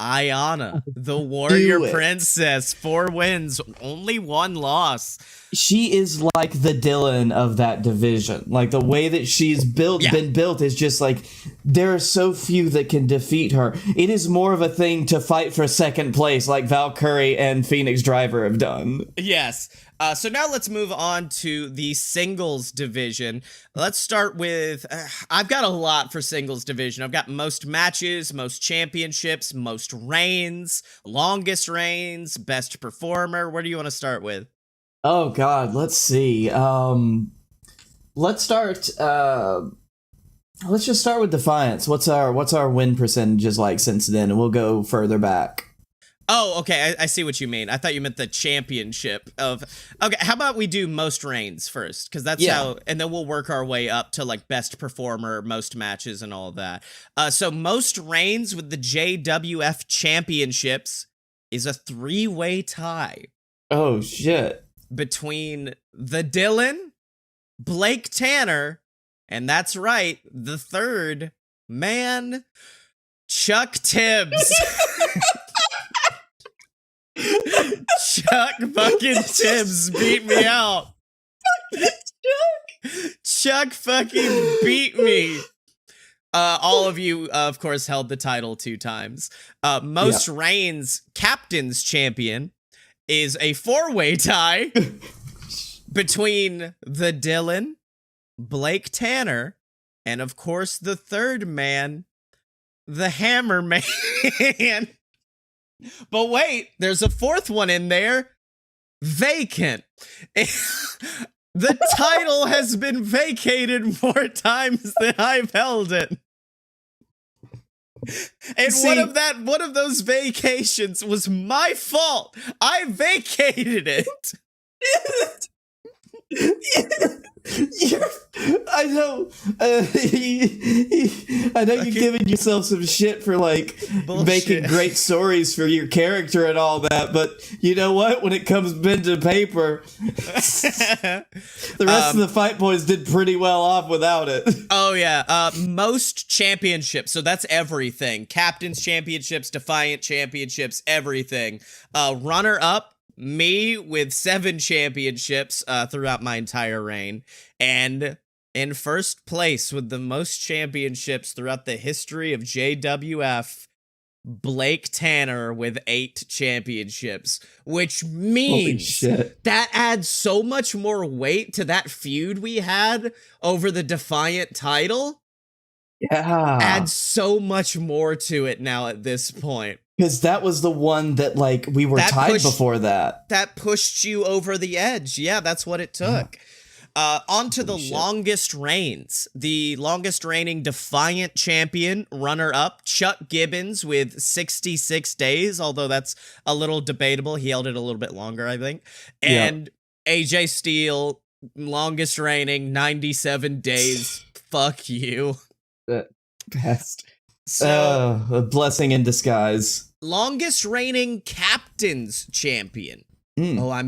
Ayana, the Warrior Princess. 4 wins, only 1 loss. She is like the Dylan of that division. Like the way that she's been built is just like, there are so few that can defeat her. It is more of a thing to fight for 2nd place like Val Curry and Phoenix Driver have done. Yes. So now let's move on to the singles division. Let's start with, I've got a lot for singles division. I've got most matches, most championships, most reigns, longest reigns, best performer. Where do you want to start with? Oh God, let's see. Let's just start with Defiance. What's our win percentages like since then, and we'll go further back. Oh, okay, I see what you mean. I thought you meant the championship of... Okay, how about we do most reigns first? Because that's how... And then we'll work our way up to, like, best performer, most matches, and all that. So most reigns with the JWF championships is a 3-way tie. Oh, shit. Between the Dylan, Blake Tanner, and that's right, the 3rd man, Chuck Tibbs. Chuck fucking Tibbs beat me out. Chuck fucking beat me. All of you, of course, held the title 2 times. Most reigns captain's champion is a 4-way tie between the Dylan, Blake Tanner, and of course the third man, the Hammer Man. But wait, there's a 4th one in there. Vacant. The title has been vacated more times than I've held it. And one of those vacations was my fault. I vacated it. I know. I know you're giving yourself some shit for like making great stories for your character and all that, but you know what? When it comes pen to paper, the rest of the Fight Boyz did pretty well off without it. Oh yeah, most championships. So that's everything: captain's championships, defiant championships, everything. Runner up. Me with 7 championships throughout my entire reign, and in first place with the most championships throughout the history of JWF, Blake Tanner with 8 championships, which means that adds so much more weight to that feud we had over the Defiant title. Yeah. Adds so much more to it now at this point. Because that was the one that, like, we were tied before that. That pushed you over the edge. Yeah, that's what it took. On to the longest reigns. The longest reigning Defiant champion, runner-up, Chuck Gibbons with 66 days, although that's a little debatable. He held it a little bit longer, I think. And AJ Steele, longest reigning, 97 days. Fuck you. Best. So, a blessing in disguise. Longest reigning captain's champion. Oh, I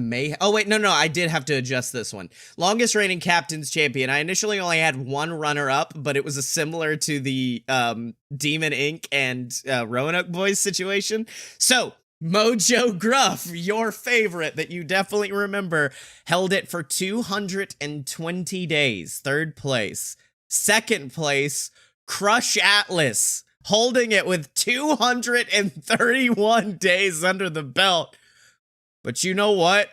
did have to adjust this one. Longest reigning captain's champion. I initially only had 1 runner-up, but it was a similar to the Demon Inc. and Roanoke Boys situation. So, Mojo Gruff, your favorite that you definitely remember, held it for 220 days. 3rd place. 2nd place, Crush Atlas, holding it with 231 days under the belt. But you know what?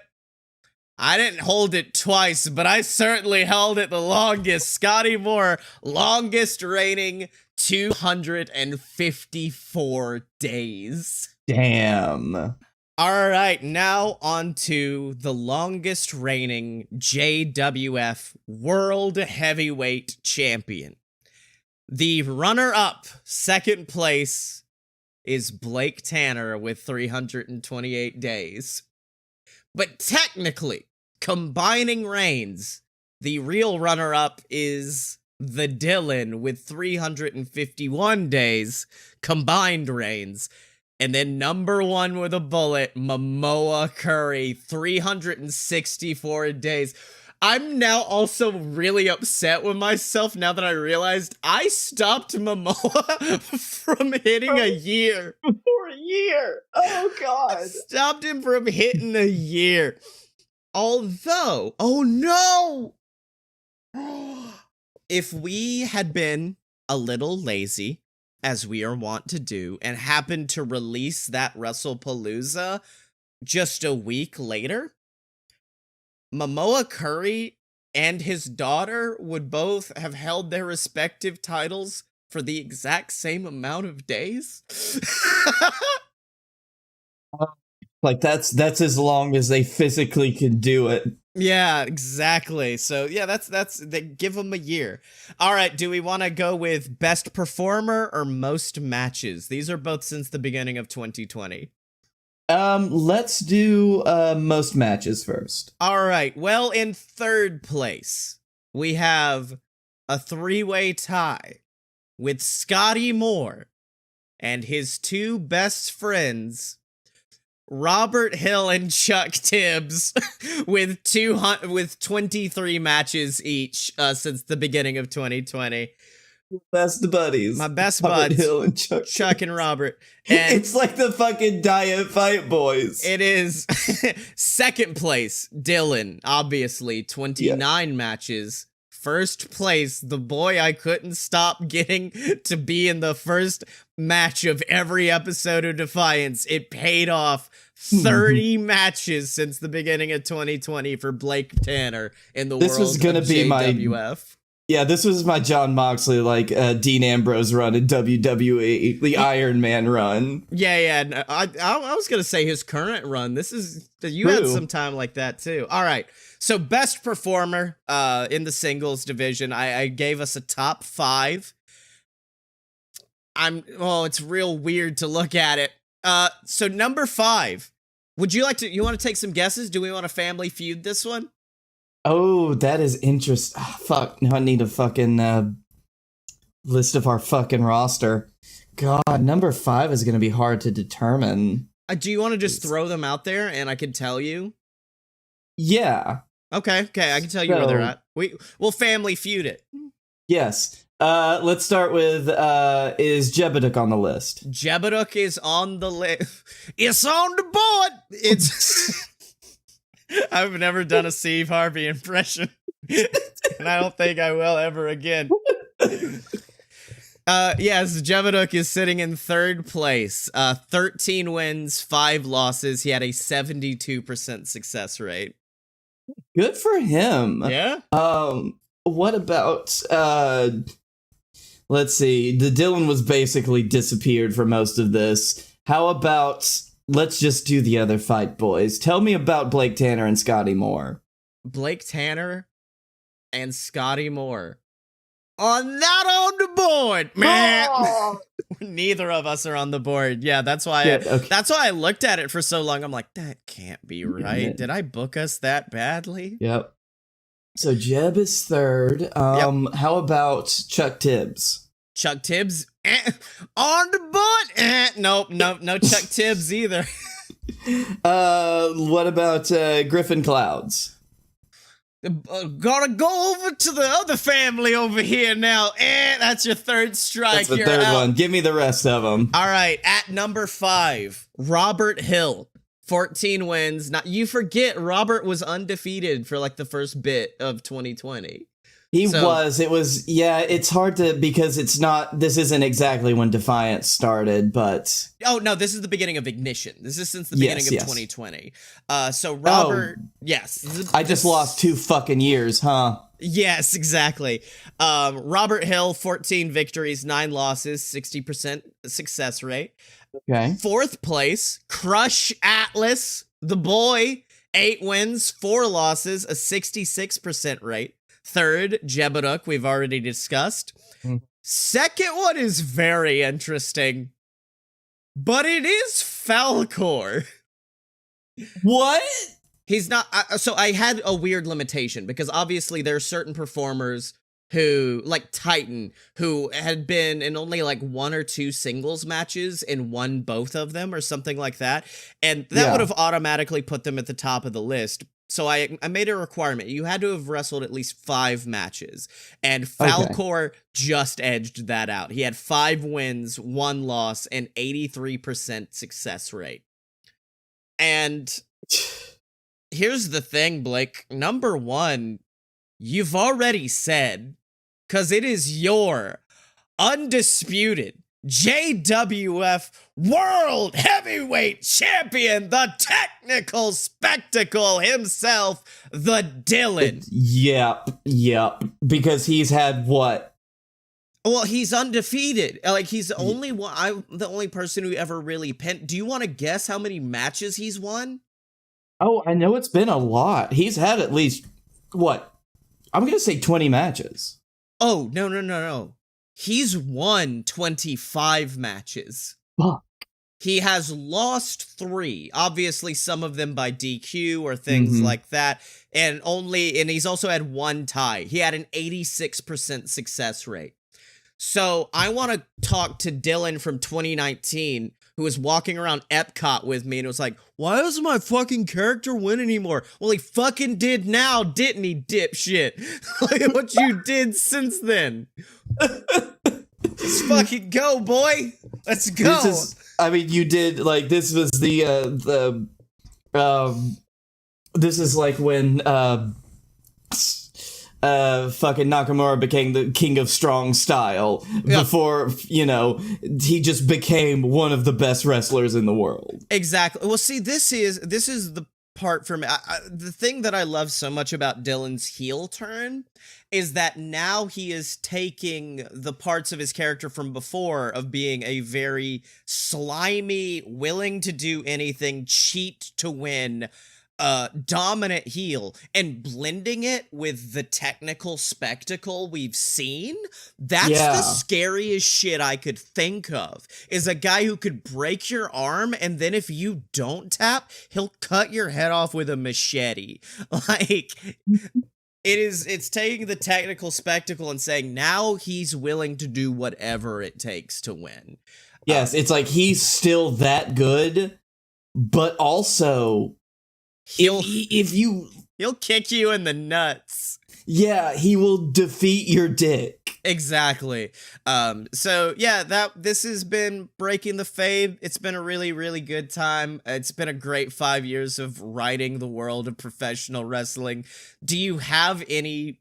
I didn't hold it twice, but I certainly held it the longest. Scotty Moore, longest reigning, 254 days. Damn. All right, now on to the longest reigning JWF World Heavyweight Champion. The runner-up, 2nd place, is Blake Tanner with 328 days. But technically, combining reigns, the real runner-up is the Dylan with 351 days, combined reigns. And then number 1 with a bullet, Momoa Curry, 364 days. I'm now also really upset with myself now that I realized I stopped Momoa from hitting a year. For a year. Oh, God. I stopped him from hitting a year. Although, oh no! If we had been a little lazy, as we are wont to do, and happened to release that Wrestlepalooza just a week later, Momoa Curry and his daughter would both have held their respective titles for the exact same amount of days. Like that's as long as they physically can do it. Yeah, exactly. So yeah, that's they give them a year. All right, do we want to go with best performer or most matches? These are both since the beginning of 2020. Let's do most matches first. All right. Well, in 3rd place, we have a 3-way tie with Scotty Moore and his 2 best friends, Robert Hill and Chuck Tibbs, with 23 matches each since the beginning of 2020. Best buddies. My best Robert buds. Hill and Chuck. Chuck and Robert. And It's like the fucking diet Fight Boys. it is second place, Dylan, obviously, 29 matches. First place, the boy I couldn't stop getting to be in the first match of every episode of Defiance. It paid off. 30 matches since the beginning of 2020 for Blake Tanner in the This world was gonna of be my- JWF. Yeah, this was my John Moxley, like Dean Ambrose run in WWE, the Iron Man run. Yeah. No, I was gonna say his current run. This is you had True. some time like that too. All right. So best performer in the singles division. I gave us a top 5. It's real weird to look at it. So number 5. Would you want to take some guesses? Do we want a Family Feud this one? Oh, that is interesting. Oh, fuck, now I need a fucking list of our fucking roster. God, number 5 is going to be hard to determine. Do you want to just throw them out there and I can tell you? Yeah. Okay, I can tell you where they're at. We'll Family Feud it. Yes. Let's start with, is Jebedick on the list? Jebedick is on the list. It's on the board. It's. I've never done a Steve Harvey impression, and I don't think I will ever again. Yes, Jebedick is sitting in third place. 13 wins, 5 losses. He had a 72% success rate. Good for him. Yeah. What about, let's see, the Dylan was basically disappeared for most of this. How about, let's just do the other Fight Boys. Tell me about Blake Tanner and Scotty Moore. Blake Tanner and Scotty Moore are not on the board, man. Oh! Neither of us are on the board. Yeah, that's why. That's why I looked at it for so long. I'm like, that can't be right. Did I book us that badly? Yep. So Jeb is third. How about Chuck Tibbs? Chuck Tibbs on the board. Nope, no Chuck Tibbs either. What about Griffin Clouds? Gotta go over to the other family over here now. That's your third strike. That's the You're third out. one. Give me the rest of them. All right, at number 5, Robert Hill, 14 wins. Now you forget Robert was undefeated for like the first bit of 2020. It was, it's hard to, because this isn't exactly when Defiance started, but. Oh, no, this is the beginning of Ignition. This is since the beginning of 2020. So Robert, yes. I just lost 2 fucking years, huh? Yes, exactly. Robert Hill, 14 victories, 9 losses, 60% success rate. Okay. Fourth place, Crush Atlas, the boy, 8 wins, 4 losses, a 66% rate. Third, Jebedick, we've already discussed. Second one is very interesting, but it is Falcor. What? He's not. So I had a weird limitation because obviously there are certain performers who, like Titan, who had been in only like 1 or 2 singles matches and won both of them or something like that. And that would have automatically put them at the top of the list. So I made a requirement. You had to have wrestled at least 5 matches. And Falcor just edged that out. He had 5 wins, 1 loss, and 83% success rate. And here's the thing, Blake. Number 1, you've already said, because it is your undisputed JWF World Heavyweight Champion, the technical spectacle himself, the Dylan. Yep. Because he's had what? Well, he's undefeated. Like, he's the only one. I'm the only person who ever really pinned. Do you want to guess how many matches he's won? Oh, I know it's been a lot. He's had at least, what? I'm going to say 20 matches. Oh, no. He's won 25 matches. Fuck. He has lost 3, obviously some of them by DQ or things like that, and he's also had 1 tie. He had an 86% success rate. So I want to talk to Dylan from 2019, who was walking around Epcot with me and was like, why doesn't my fucking character win anymore? Well, he fucking did now, didn't he, dipshit? Look at what you did since then. Let's fucking go, boy. Let's go. You did, like, this was this is like when fucking Nakamura became the king of strong style before, he just became one of the best wrestlers in the world. Exactly. Well, see, this is the part for me. The thing that I love so much about Dylan's heel turn is that now he is taking the parts of his character from before of being a very slimy, willing to do anything, cheat to win, dominant heel, and blending it with the technical spectacle we've seen. That's the scariest shit I could think of, is a guy who could break your arm, and then if you don't tap, he'll cut your head off with a machete. Like, it's taking the technical spectacle and saying now he's willing to do whatever it takes to win. Yes, it's like he's still that good, but also he'll kick you in the nuts. Yeah, he will defeat your dick. Exactly. So yeah, this has been Breaking the Fabe. It's been a really, really good time. It's been a great 5 years of writing the world of professional wrestling. Do you have any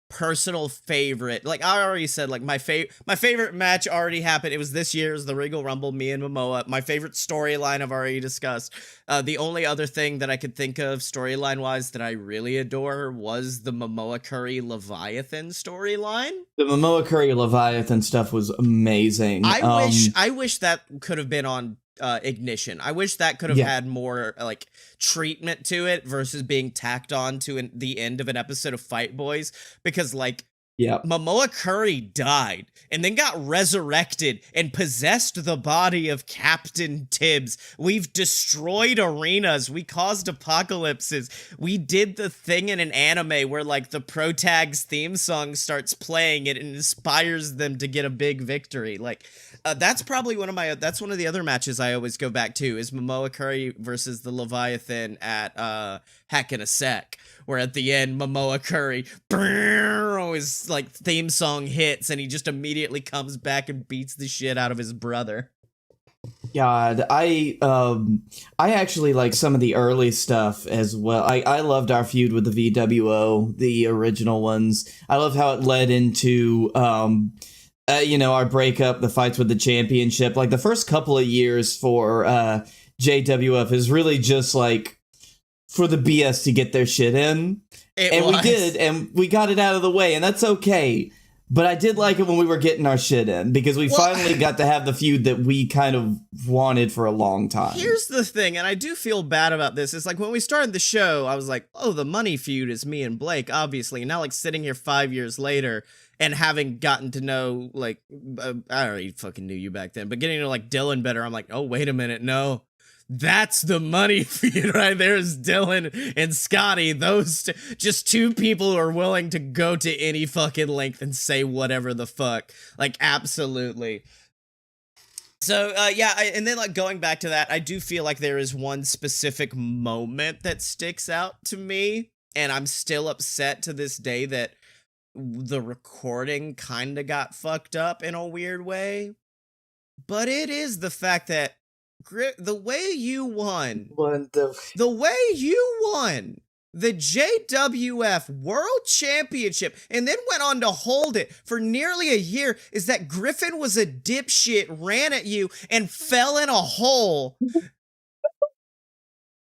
personal favorite? Like I already said, like my favorite match already happened. It was this year's the Regal Rumble, me and Momoa. My favorite storyline I've already discussed. The only other thing that I could think of storyline wise that I really adore was the Momoa Curry Leviathan storyline. The Momoa Curry Leviathan stuff was amazing. I wish that could have been on Ignition. I wish that could have had more like treatment to it versus being tacked on to the end of an episode of Fight Boyz, because Momoa Curry died and then got resurrected and possessed the body of Captain Tibbs. We've destroyed arenas. We caused apocalypses. We did the thing in an anime where like the Protag's theme song starts playing and it inspires them to get a big victory. Like that's probably one of the other matches I always go back to is Momoa Curry versus the Leviathan at Heck in a Sec, where at the end Momoa Curry his like theme song hits and he just immediately comes back and beats the shit out of his brother. God, I actually like some of the early stuff as well. I loved our feud with the VWO, the original ones. I love how it led into our breakup, the fights with the championship. Like the first couple of years for JWF is really just like for the BS to get their shit in. We did, and we got it out of the way, and that's okay. But I did like it when we were getting our shit in, because we finally got to have the feud that we kind of wanted for a long time. Here's the thing, and I do feel bad about this. It's like when we started the show, I was like, oh, the money feud is me and Blake, obviously. And now, like, sitting here 5 years later and having gotten to know, like, I already fucking knew you back then, but getting to, like, Dylan better, I'm like, oh, wait a minute, no. That's the money feud right there is Dylan and Scottye. Those just two people who are willing to go to any fucking length and say whatever the fuck. Like, absolutely. So, and then, like, going back to that, I do feel like there is one specific moment that sticks out to me, and I'm still upset to this day that the recording kind of got fucked up in a weird way. But it is the fact that the way you won the JWF World Championship and then went on to hold it for nearly a year is that Griffin was a dipshit, ran at you, and fell in a hole.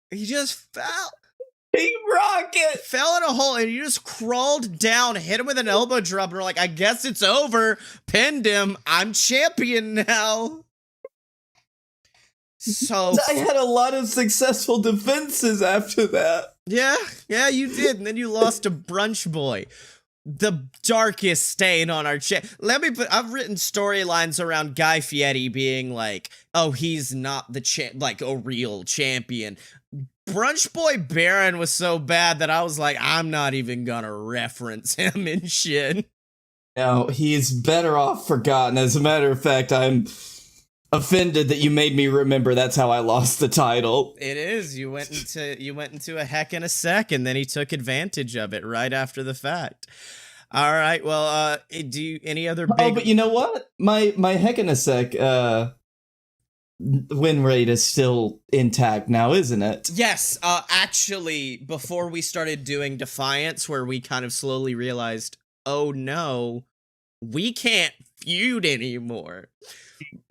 He just fell. Big Rocket fell in a hole and you just crawled down, hit him with an elbow drop, and we're like, I guess it's over. Pinned him. I'm champion now. So I had a lot of successful defenses after that. Yeah, you did. And then you lost to Brunch Boy. The darkest stain on our I've written storylines around Guy Fieri being like, oh, he's not the a real champion. Brunch Boy Baron was so bad that I was like, I'm not even gonna reference him and shit. No, he's better off forgotten. As a matter of fact, I'm offended that you made me remember that's how I lost the title. It is. You went into a Heck in a Sec, and then he took advantage of it right after the fact. All right. Well, do you, any other big? Oh, but you know what? My Heck in a Sec win rate is still intact now, isn't it? Yes. Actually, before we started doing Defiance, where we kind of slowly realized, oh no, we can't feud anymore.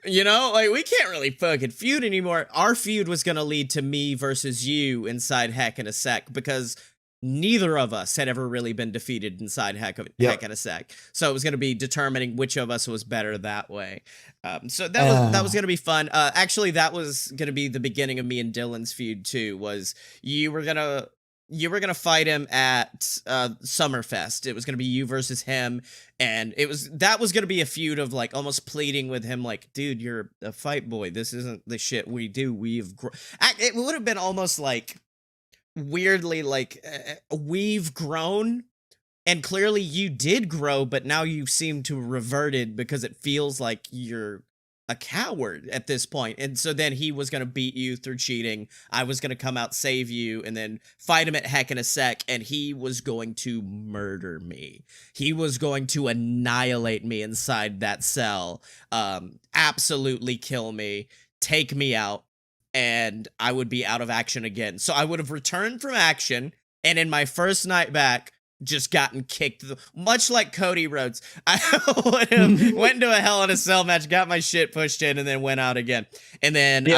You know, like, we can't really fucking feud anymore. Our feud was gonna lead to me versus you inside Heck in a Sec, because neither of us had ever really been defeated inside Heck in a Sec. So it was going to be determining which of us was better that way. So that was going to be fun. Actually, that was going to be the beginning of me and Dylan's feud too. Was you were gonna fight him at Summerfest. It was gonna be you versus him, and that was gonna be a feud of like almost pleading with him, like, dude, you're a fight boy. This isn't the shit we do. It would have been almost like, weirdly, like, we've grown, and clearly you did grow, but now you seem to reverted because it feels like you're a coward at this point. And so then he was going to beat you through cheating. I was going to come out, save you, and then fight him at Heck in a Sec, and he was going to murder me. He was going to annihilate me inside that cell, absolutely kill me, take me out, and I would be out of action again. So I would have returned from action, and in my first night back, just gotten kicked, much like Cody Rhodes. I went into a Hell in a Cell match, got my shit pushed in, and then went out again. And then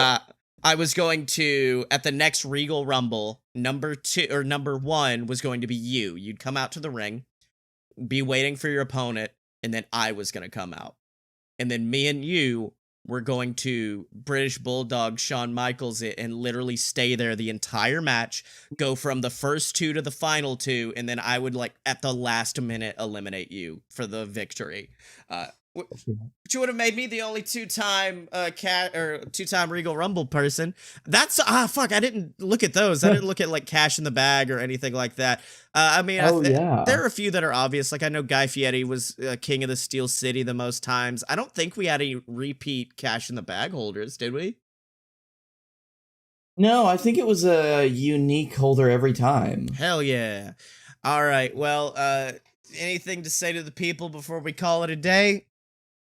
I was going to, at the next Regal Rumble, number 1 was going to be you. You'd come out to the ring, be waiting for your opponent, and then I was going to come out. And then me and you were going to British Bulldog Shawn Michaels it and literally stay there the entire match, go from the first 2 to the final 2, and then I would, like, at the last minute eliminate you for the victory. Which would have made me the only two-time Regal Rumble person. That's fuck, I didn't look at those. I didn't look at like Cash in the Bag or anything like that. I mean, there are a few that are obvious. Like, I know Guy Fieri was King of the Steel City the most times. I don't think we had any repeat Cash in the Bag holders, did we? No, I think it was a unique holder every time. Hell yeah. All right. Well, anything to say to the people before we call it a day?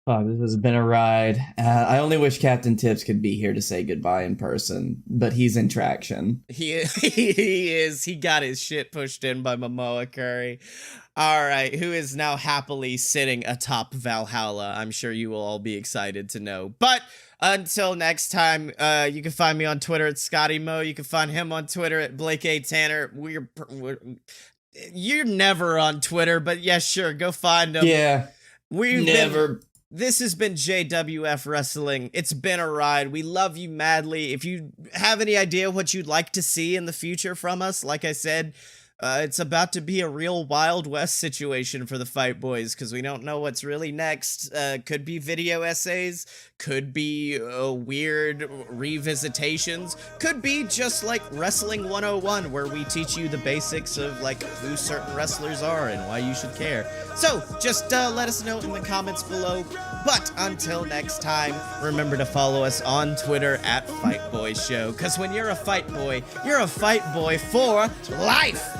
Oh, this has been a ride. I only wish Captain Tips could be here to say goodbye in person, but he's in traction. He is. He got his shit pushed in by Momoa Curry. All right, who is now happily sitting atop Valhalla. I'm sure you will all be excited to know. But until next time, you can find me on Twitter at ScottyMo. You can find him on Twitter at Blake A. Tanner. You're never on Twitter, but yeah, sure, go find him. Yeah, This has been JWF Wrestling. It's been a ride. We love you madly. If you have any idea what you'd like to see in the future from us, like I said, it's about to be a real Wild West situation for the Fight Boyz, because we don't know what's really next. Could be video essays, could be weird revisitations, could be just like Wrestling 101, where we teach you the basics of like who certain wrestlers are and why you should care. So just let us know in the comments below. But until next time, remember to follow us on Twitter at Fight Boyz Show, because when you're a fight boy, you're a fight boy for life.